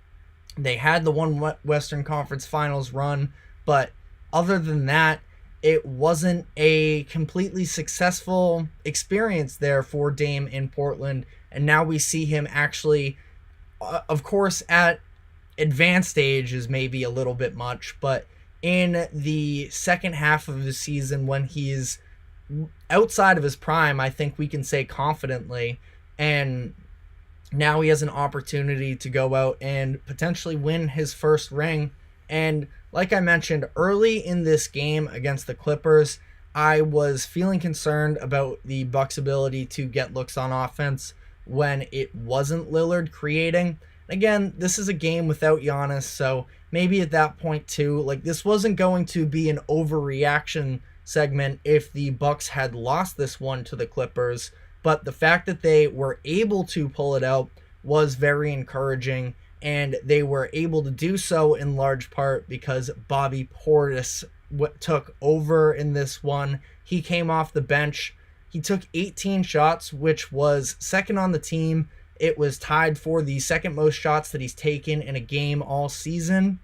They had the one Western Conference Finals run, but other than that, it wasn't a completely successful experience there for Dame in Portland. And now we see him actually, of course, at advanced age is maybe a little bit much, but in the second half of the season when he's outside of his prime, I think we can say confidently, and now he has an opportunity to go out and potentially win his first ring. And like I mentioned early in this game against the Clippers, I was feeling concerned about the Bucks' ability to get looks on offense when it wasn't Lillard creating. Again, this is a game without Giannis, so maybe at that point too, like, this wasn't going to be an overreaction segment if the Bucks had lost this one to the Clippers, but the fact that they were able to pull it out was very encouraging, and they were able to do so in large part because Bobby Portis took over in this one. He came off the bench. He took 18 shots, which was second on the team. It was tied for the second most shots that he's taken in a game all season.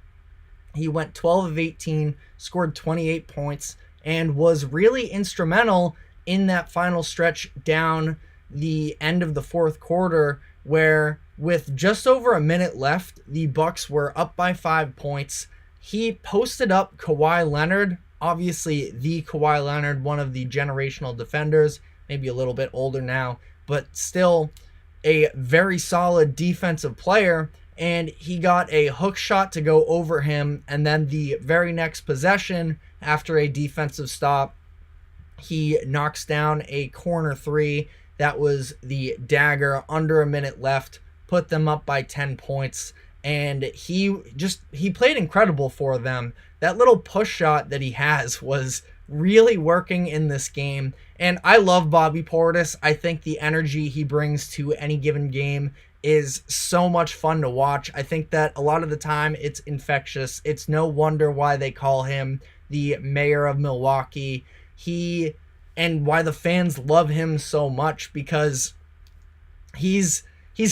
He went 12 of 18, scored 28 points, and was really instrumental in that final stretch down the end of the fourth quarter, where with just over a minute left, the Bucks were up by 5 points. He posted up Kawhi Leonard, obviously the Kawhi Leonard, one of the generational defenders, maybe a little bit older now, but still a very solid defensive player, and he got a hook shot to go over him, and then the very next possession, after a defensive stop, He knocks down a corner three. That was the dagger under a minute left, put them up by 10 points. And he played incredible for them. That little push shot that he has was really working in this game. And I love Bobby Portis. I think the energy he brings to any given game is so much fun to watch. I think that a lot of the time it's infectious. It's no wonder why they call him the mayor of Milwaukee. And why the fans love him so much, because he's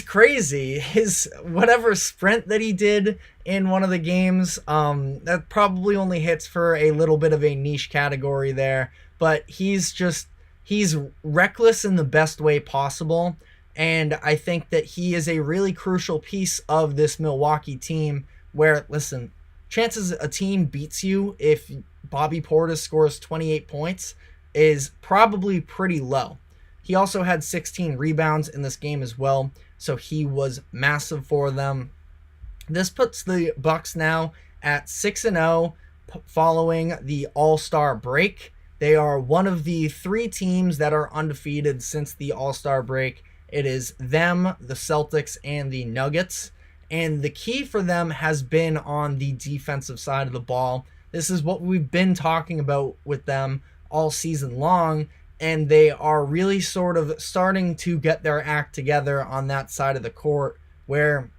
crazy. His whatever sprint that he did in one of the games, that probably only hits for a little bit of a niche category there, but he's reckless in the best way possible. And I think that he is a really crucial piece of this Milwaukee team where, listen, chances a team beats you if Bobby Portis scores 28 points is probably pretty low. He also had 16 rebounds in this game as well, so he was massive for them. This puts the Bucks now at 6-0 following the All-Star break. They are one of the 3 teams that are undefeated since the All-Star break. It is them, the Celtics, and the Nuggets. And the key for them has been on the defensive side of the ball. This is what we've been talking about with them all season long, and they are really sort of starting to get their act together on that side of the court, where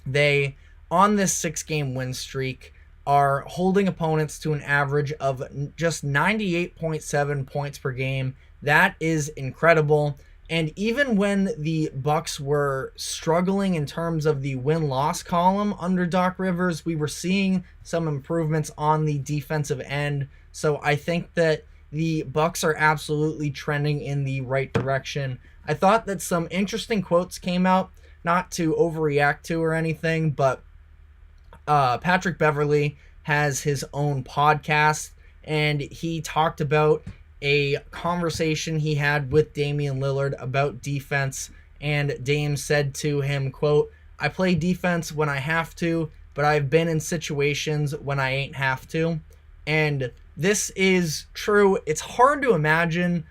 they, on this 6-game win streak, are holding opponents to an average of just 98.7 points per game. That is incredible. And even when the Bucks were struggling in terms of the win-loss column under Doc Rivers, we were seeing some improvements on the defensive end. So I think that the Bucks are absolutely trending in the right direction. I thought that some interesting quotes came out, not to overreact to or anything, but Patrick Beverley has his own podcast, and he talked about a conversation he had with Damian Lillard about defense, and Dame said to him, quote, "I play defense when I have to, but I've been in situations when I ain't have to." And this is true. It's hard to imagine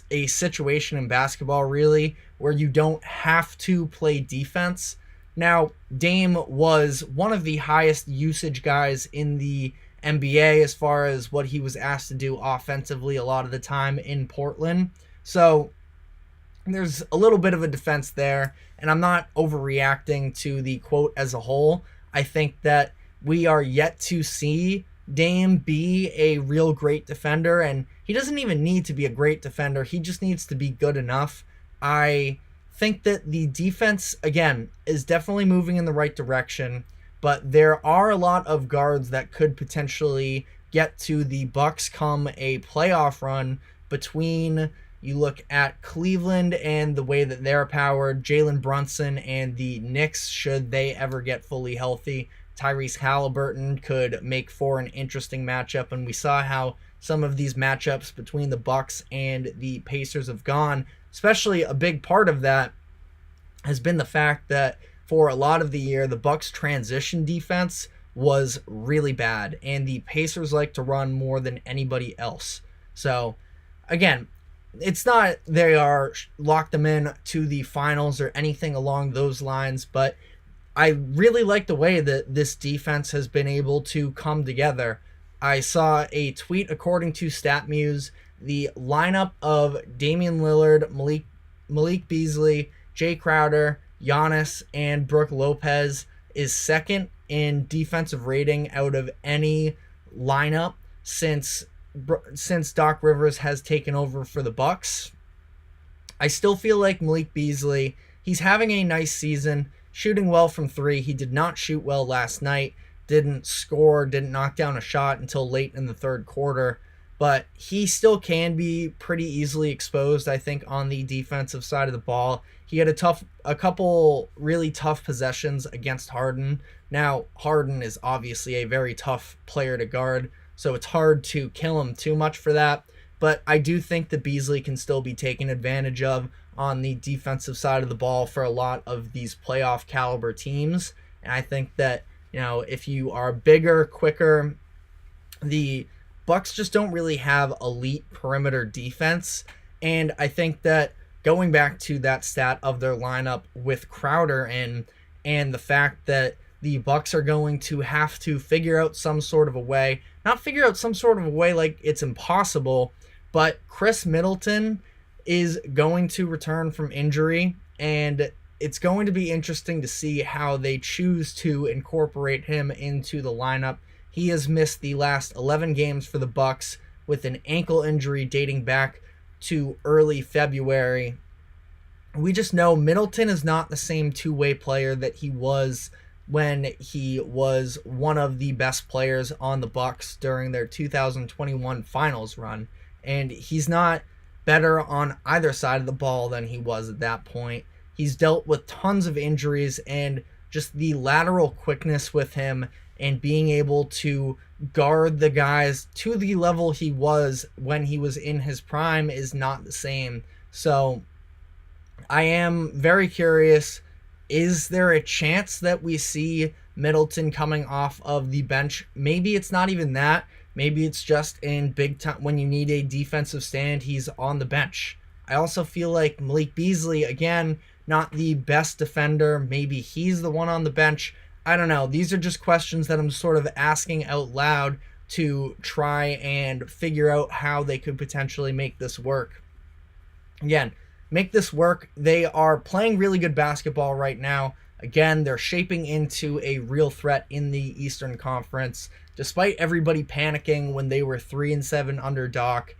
a situation in basketball, really, where you don't have to play defense. Now, Dame was one of the highest usage guys in the NBA as far as what he was asked to do offensively a lot of the time in Portland. So there's a little bit of a defense there, and I'm not overreacting to the quote as a whole. I think that we are yet to see Dame be a real great defender, and he doesn't even need to be a great defender. He just needs to be good enough. I think that the defense, again, is definitely moving in the right direction, but there are a lot of guards that could potentially get to the Bucks come a playoff run. Between you look at Cleveland and the way that they're powered, Jalen Brunson and the Knicks, should they ever get fully healthy, Tyrese Halliburton could make for an interesting matchup, and we saw how some of these matchups between the Bucks and the Pacers have gone. Especially a big part of that has been the fact that for a lot of the year, the Bucks' transition defense was really bad, and the Pacers like to run more than anybody else. So, again, it's not they are locked them in to the finals or anything along those lines, but I really like the way that this defense has been able to come together. I saw a tweet according to StatMuse, the lineup of Damian Lillard, Malik Beasley, Jay Crowder, Giannis, and Brook Lopez is second in defensive rating out of any lineup since Doc Rivers has taken over for the Bucks. I still feel like Malik Beasley, he's having a nice season, shooting well from three. He did not shoot well last night, didn't score, didn't knock down a shot until late in the third quarter, but he still can be pretty easily exposed, I think, on the defensive side of the ball. He had a couple really tough possessions against Harden. Now, Harden is obviously a very tough player to guard, so it's hard to kill him too much for that, but I do think that Beasley can still be taken advantage of on the defensive side of the ball for a lot of these playoff caliber teams. And I think that, if you are bigger, quicker, the Bucks just don't really have elite perimeter defense. And I think that going back to that stat of their lineup with Crowder and the fact that the Bucks are going to have to figure out some sort of a way, not figure out some sort of a way like it's impossible, but Chris Middleton is going to return from injury, and it's going to be interesting to see how they choose to incorporate him into the lineup. He has missed the last 11 games for the Bucks with an ankle injury dating back to early February. We just know Middleton is not the same two-way player that he was when he was one of the best players on the Bucks during their 2021 finals run. And he's not better on either side of the ball than he was at that point. He's dealt with tons of injuries, and just the lateral quickness with him and being able to guard the guys to the level he was when he was in his prime is not the same. So I am very curious. Is there a chance that we see Middleton coming off of the bench? Maybe it's not even that. Maybe it's just in big time when you need a defensive stand, he's on the bench. I also feel like Malik Beasley, again, not the best defender. Maybe he's the one on the bench. I don't know. These are just questions that I'm sort of asking out loud to try and figure out how they could potentially make this work. Again, make this work. They are playing really good basketball right now. Again, they're shaping into a real threat in the Eastern Conference, despite everybody panicking when they were 3-7 under Doc.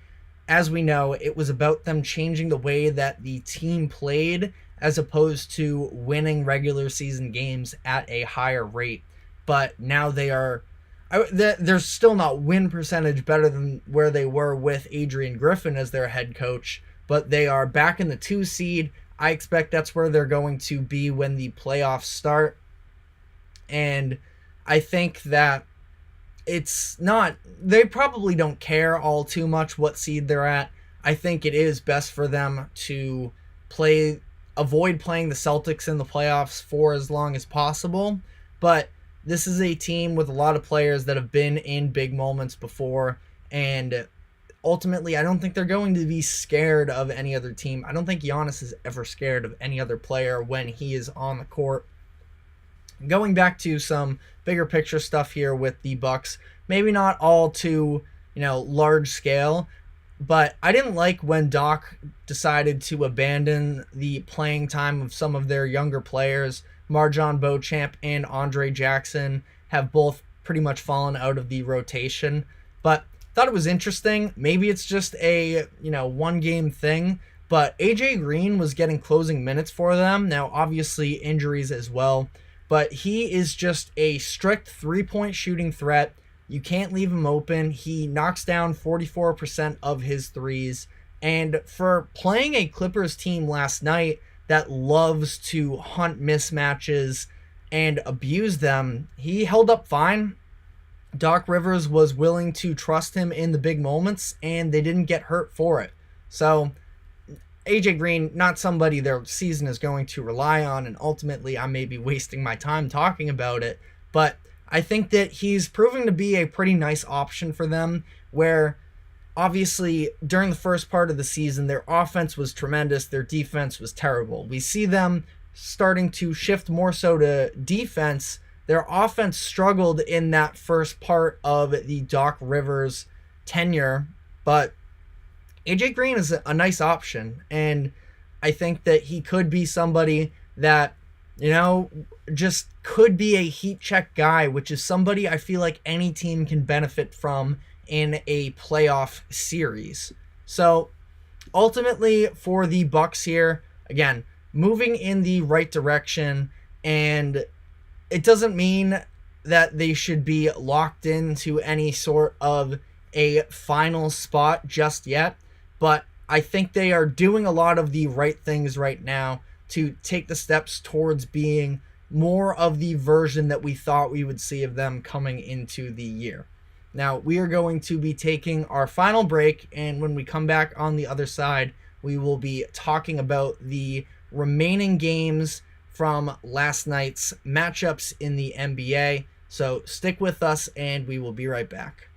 As we know, it was about them changing the way that the team played as opposed to winning regular season games at a higher rate. But now they're still not win percentage better than where they were with Adrian Griffin as their head coach, but they are back in the 2 seed. I expect that's where they're going to be when the playoffs start. And I think that they probably don't care all too much what seed they're at. I think it is best for them to avoid playing the Celtics in the playoffs for as long as possible. But this is a team with a lot of players that have been in big moments before, and ultimately, I don't think they're going to be scared of any other team. I don't think Giannis is ever scared of any other player when he is on the court. Going back to some bigger picture stuff here with the Bucks, maybe not all too, large scale, but I didn't like when Doc decided to abandon the playing time of some of their younger players. Marjon Beauchamp and Andre Jackson have both pretty much fallen out of the rotation, but thought it was interesting. Maybe it's just a, one game thing, but AJ Green was getting closing minutes for them. Now, obviously injuries as well, but he is just a strict 3-point shooting threat. You can't leave him open. He knocks down 44% of his threes. And for playing a Clippers team last night that loves to hunt mismatches and abuse them, he held up fine. Doc Rivers was willing to trust him in the big moments, and they didn't get hurt for it. So AJ Green, not somebody their season is going to rely on, and ultimately I may be wasting my time talking about it, but I think that he's proving to be a pretty nice option for them, where obviously during the first part of the season, their offense was tremendous, their defense was terrible. We see them starting to shift more so to defense. Their offense struggled in that first part of the Doc Rivers tenure, but AJ Green is a nice option, and I think that he could be somebody that, just could be a heat check guy, which is somebody I feel like any team can benefit from in a playoff series. So ultimately for the Bucks here, again, moving in the right direction, and it doesn't mean that they should be locked into any sort of a final spot just yet, but I think they are doing a lot of the right things right now to take the steps towards being more of the version that we thought we would see of them coming into the year. Now, we are going to be taking our final break, and when we come back on the other side, we will be talking about the remaining games from last night's matchups in the NBA. So stick with us, and we will be right back.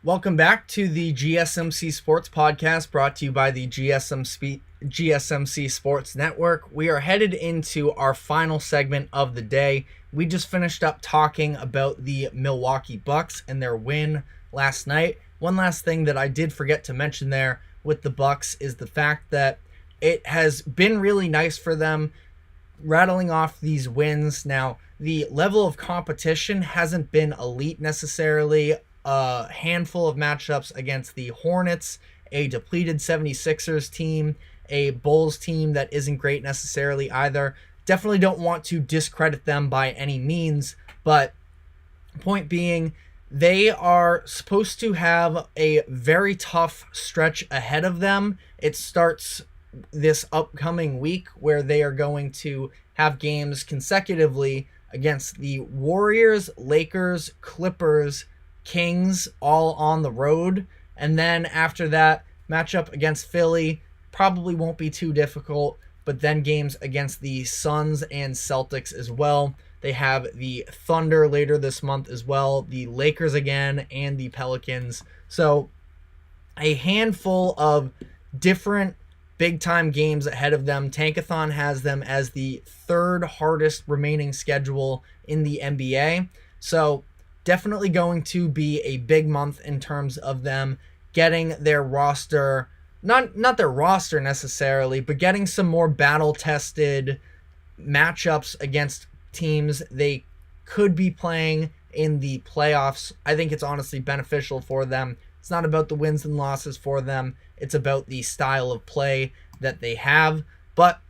Welcome back to the GSMC Sports Podcast, brought to you by the GSMC Sports Network. We are headed into our final segment of the day. We just finished up talking about the Milwaukee Bucks and their win last night. One last thing that I did forget to mention there with the Bucks is the fact that it has been really nice for them rattling off these wins. Now, the level of competition hasn't been elite necessarily. A handful of matchups against the Hornets, a depleted 76ers team, a Bulls team that isn't great necessarily either. Definitely don't want to discredit them by any means, but point being, they are supposed to have a very tough stretch ahead of them. It starts this upcoming week where they are going to have games consecutively against the Warriors, Lakers, Clippers, Kings, all on the road. And then after that, matchup against Philly probably won't be too difficult, but then games against the Suns and Celtics as well. They have the Thunder later this month as well, the Lakers again, and the Pelicans. So a handful of different big-time games ahead of them. Tankathon has them as the third hardest remaining schedule in the NBA. So definitely going to be a big month in terms of them getting their roster, not their roster necessarily, but getting some more battle-tested matchups against teams they could be playing in the playoffs. I think it's honestly beneficial for them. It's not about the wins and losses for them. It's about the style of play that they have. But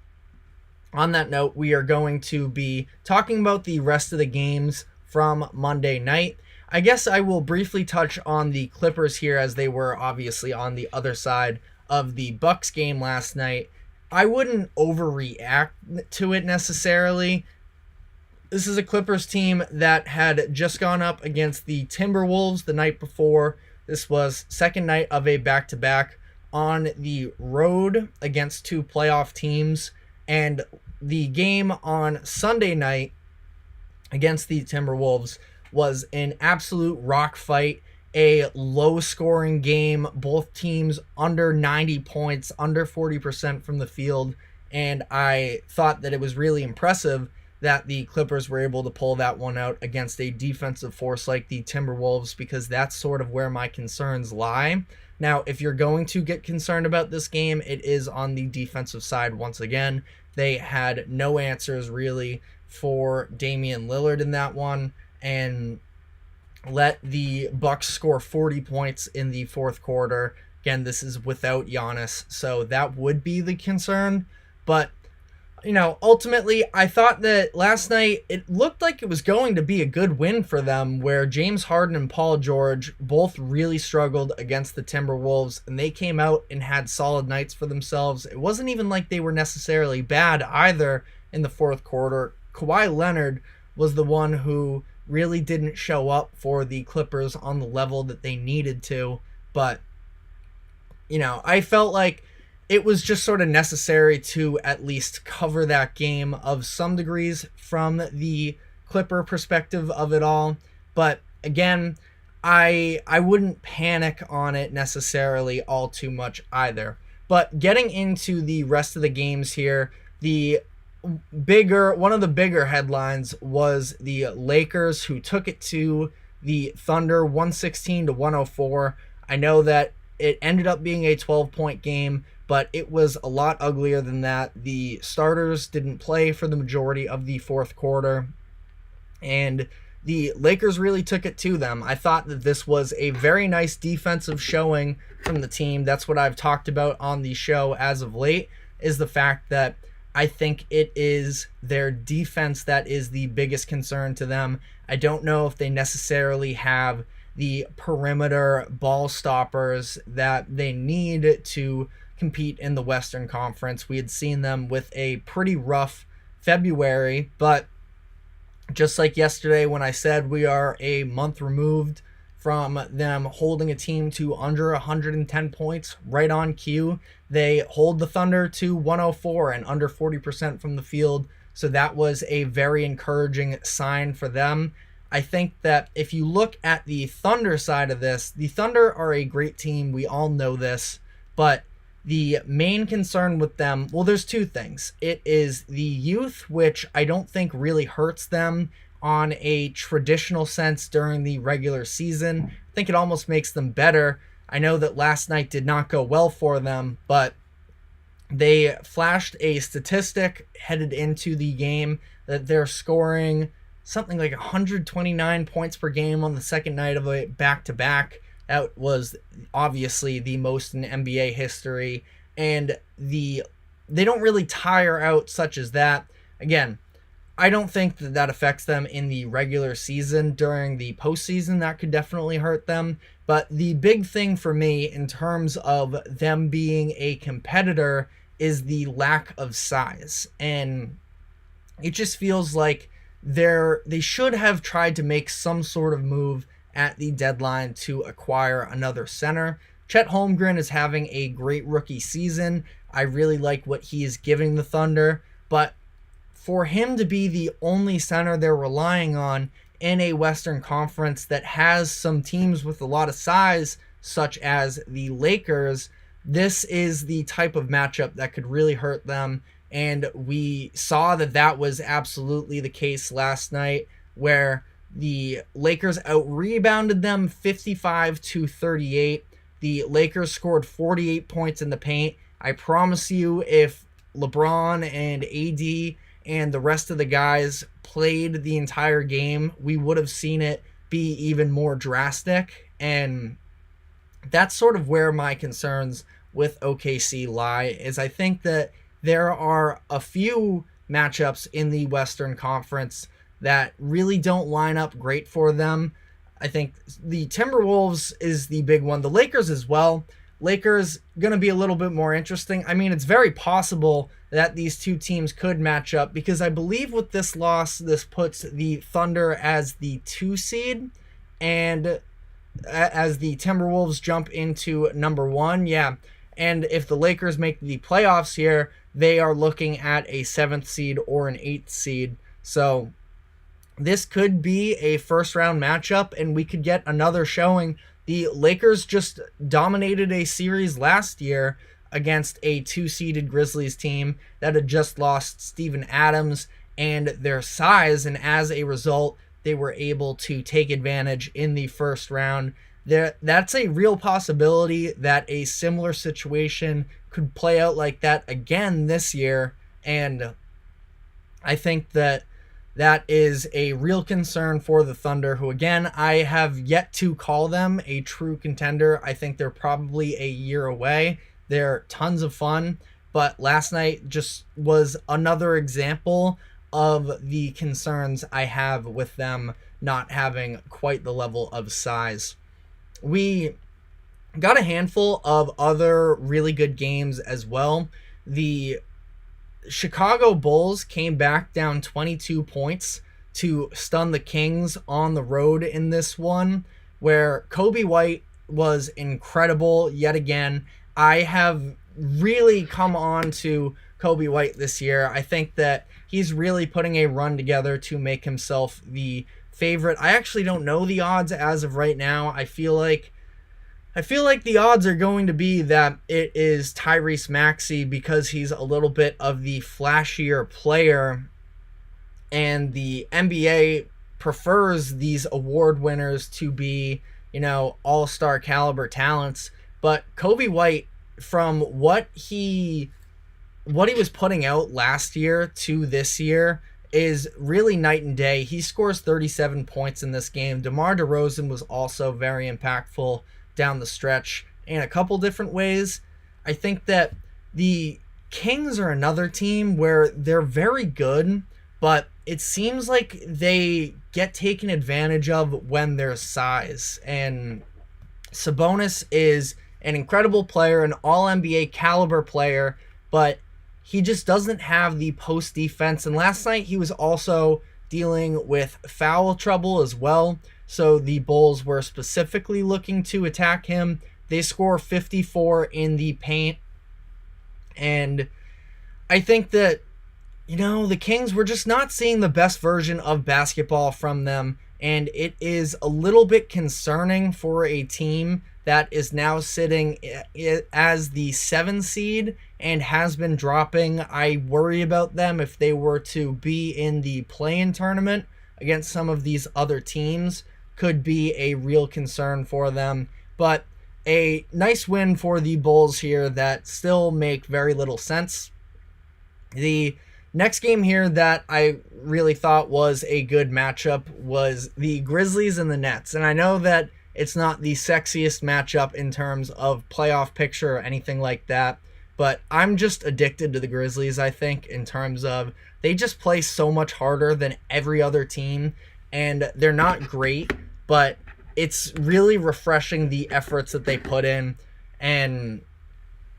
on that note, we are going to be talking about the rest of the games from Monday night. I guess I will briefly touch on the Clippers here, as they were obviously on the other side of the Bucks game last night. I wouldn't overreact to it necessarily. This is a Clippers team that had just gone up against the Timberwolves the night before. This was second night of a back-to-back on the road against two playoff teams. And the game on Sunday night against the Timberwolves was an absolute rock fight, a low-scoring game, both teams under 90 points, under 40% from the field, and I thought that it was really impressive that the Clippers were able to pull that one out against a defensive force like the Timberwolves, because that's sort of where my concerns lie. Now, if you're going to get concerned about this game, it is on the defensive side once again. They had no answers really for Damian Lillard in that one, and let the Bucks score 40 points in the fourth quarter. Again, this is without Giannis, so that would be the concern. But, you know, ultimately, I thought that last night it looked like it was going to be a good win for them, where James Harden and Paul George both really struggled against the Timberwolves, and they came out and had solid nights for themselves. It wasn't even like they were necessarily bad either in the fourth quarter. Kawhi Leonard was the one who really didn't show up for the Clippers on the level that they needed to. But, you know, I felt like it was just sort of necessary to at least cover that game of some degrees from the Clipper perspective of it all. But again, I wouldn't panic on it necessarily all too much either. But getting into the rest of the games here, one of the bigger headlines was the Lakers, who took it to the Thunder 116-104. I know that it ended up being a 12-point game, but it was a lot uglier than that. The starters didn't play for the majority of the fourth quarter, and the Lakers really took it to them. I thought that this was a very nice defensive showing from the team. That's what I've talked about on the show as of late, is the fact that I think it is their defense that is the biggest concern to them. I don't know if they necessarily have the perimeter ball stoppers that they need to compete in the Western Conference. We had seen them with a pretty rough February, but just like yesterday when I said we are a month removed from them holding a team to under 110 points right on cue, they hold the Thunder to 104 and under 40% from the field. So that was a very encouraging sign for them. I think that if you look at the Thunder side of this, the Thunder are a great team. We all know this, but the main concern with them, well, there's two things. It is the youth, which I don't think really hurts them on a traditional sense during the regular season. I think it almost makes them better. I know that last night did not go well for them, but they flashed a statistic headed into the game that they're scoring something like 129 points per game on the second night of a back-to-back. That was obviously the most in NBA history, and they don't really tire out such as that. Again, I don't think that affects them in the regular season. During the postseason, that could definitely hurt them. But the big thing for me in terms of them being a competitor is the lack of size. And it just feels like they should have tried to make some sort of move at the deadline to acquire another center. Chet Holmgren is having a great rookie season. I really like what he is giving the Thunder, but for him to be the only center they're relying on in a Western Conference that has some teams with a lot of size, such as the Lakers, this is the type of matchup that could really hurt them. And we saw that was absolutely the case last night, where the Lakers out-rebounded them 55-38. The Lakers scored 48 points in the paint. I promise you, if LeBron and AD and the rest of the guys played the entire game, we would have seen it be even more drastic. And that's sort of where my concerns with OKC lie, is I think that there are a few matchups in the Western Conference that really don't line up great for them. I think the Timberwolves is the big one. The Lakers as well. Lakers going to be a little bit more interesting. I mean, it's very possible that these two teams could match up, because I believe with this loss, this puts the Thunder as the 2 seed, and as the Timberwolves jump into number 1. Yeah. And if the Lakers make the playoffs here, they are looking at a 7th seed or an 8th seed. So this could be a first-round matchup, and we could get another showing. The Lakers just dominated a series last year against a 2-seeded Grizzlies team that had just lost Steven Adams and their size, and as a result, they were able to take advantage in the first round. That's a real possibility that a similar situation could play out like that again this year, and I think that is a real concern for the Thunder, who, again, I have yet to call them a true contender. I think they're probably a year away. They're tons of fun, but last night just was another example of the concerns I have with them not having quite the level of size. We got a handful of other really good games as well. The Chicago Bulls came back down 22 points to stun the Kings on the road in this one, where Kobe White was incredible yet again. I have really come on to Kobe White this year. I think that he's really putting a run together to make himself the favorite. I actually don't know the odds as of right now. I feel like the odds are going to be that it is Tyrese Maxey because he's a little bit of the flashier player, and the NBA prefers these award winners to be, all-star caliber talents. But Kobe White, from what he was putting out last year to this year, is really night and day. He scores 37 points in this game. DeMar DeRozan was also very impactful down the stretch in a couple different ways. I think that the Kings are another team where they're very good, but it seems like they get taken advantage of when there's size. And Sabonis is an incredible player, an all-NBA caliber player, but he just doesn't have the post defense. And last night he was also dealing with foul trouble as well. So the Bulls were specifically looking to attack him. They score 54 in the paint. And I think that, the Kings, we're just not seeing the best version of basketball from them. And it is a little bit concerning for a team that is now sitting as the 7 seed and has been dropping. I worry about them if they were to be in the play-in tournament against some of these other teams. Could be a real concern for them. But a nice win for the Bulls here that still make very little sense. The next game here that I really thought was a good matchup was the Grizzlies and the Nets. And I know that it's not the sexiest matchup in terms of playoff picture or anything like that, but I'm just addicted to the Grizzlies, I think, in terms of they just play so much harder than every other team, and they're not great, but it's really refreshing the efforts that they put in and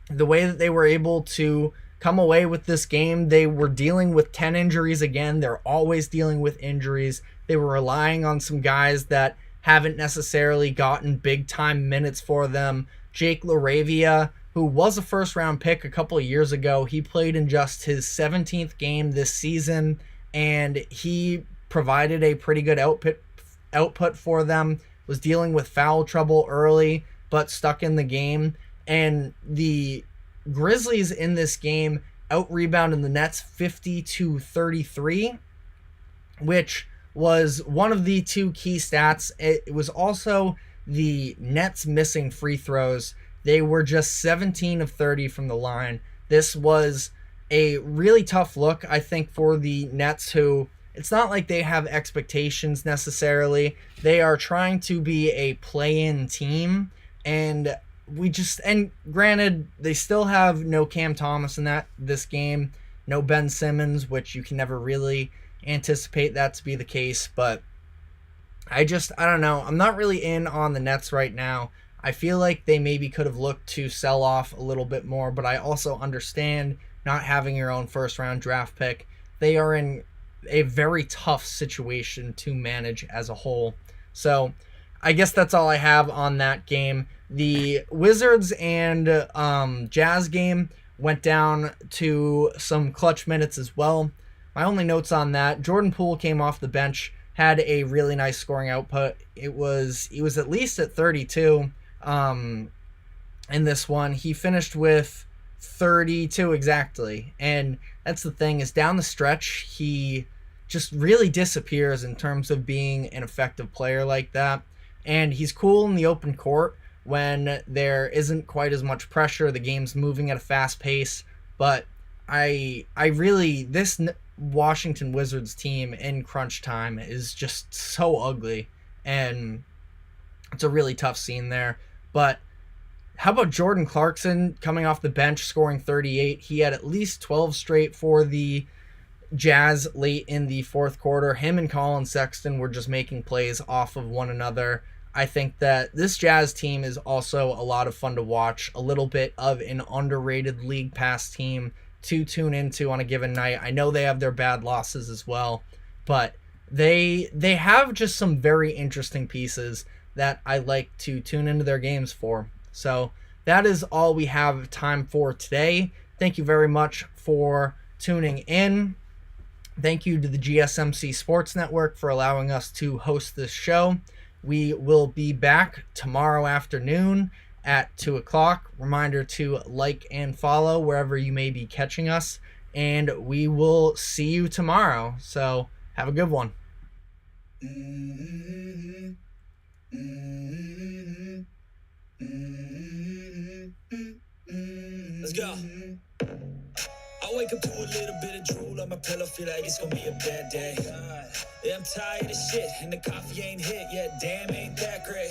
the way that they were able to come away with this game. They were dealing with 10 injuries again. They're always dealing with injuries. They were relying on some guys that haven't necessarily gotten big-time minutes for them. Jake LaRavia, who was a first-round pick a couple of years ago, he played in just his 17th game this season, and he provided a pretty good output for them, was dealing with foul trouble early, but stuck in the game. And the Grizzlies in this game out-rebounded the Nets 50-33, which was one of the two key stats. It was also the Nets missing free throws. They were just 17 of 30 from the line. This was a really tough look, I think, for the Nets, who it's not like they have expectations necessarily. They are trying to be a play-in team, and granted, they still have no Cam Thomas in this game, no Ben Simmons, which you can never really anticipate that to be the case, but I don't know. I'm not really in on the Nets right now. I feel like they maybe could have looked to sell off a little bit more, but I also understand not having your own first-round draft pick. They are in a very tough situation to manage as a whole. So I guess that's all I have on that game. The Wizards and Jazz game went down to some clutch minutes as well. My only notes on that, Jordan Poole came off the bench, had a really nice scoring output. He was at least at 32 in this one. He finished with 32 exactly. And that's the thing, is down the stretch, he just really disappears in terms of being an effective player like that. And he's cool in the open court when there isn't quite as much pressure, the game's moving at a fast pace. But this Washington Wizards team in crunch time is just so ugly, and it's a really tough scene there. But how about Jordan Clarkson coming off the bench, scoring 38? He had at least 12 straight for the Jazz late in the fourth quarter. Him and Colin Sexton were just making plays off of one another. I think that this Jazz team is also a lot of fun to watch, a little bit of an underrated league pass team to tune into on a given night. I know they have their bad losses as well, but they have just some very interesting pieces that I like to tune into their games for. So that is all we have time for today. Thank you very much for tuning in. Thank you to the GSMC Sports Network for allowing us to host this show. We will be back tomorrow afternoon at 2 o'clock. Reminder to like and follow wherever you may be catching us. And we will see you tomorrow. So have a good one. Let's go. I wake up to a little bit of drool on my pillow, feel like it's gonna be a bad day. Yeah, I'm tired of shit, and the coffee ain't hit yet, damn, ain't that great.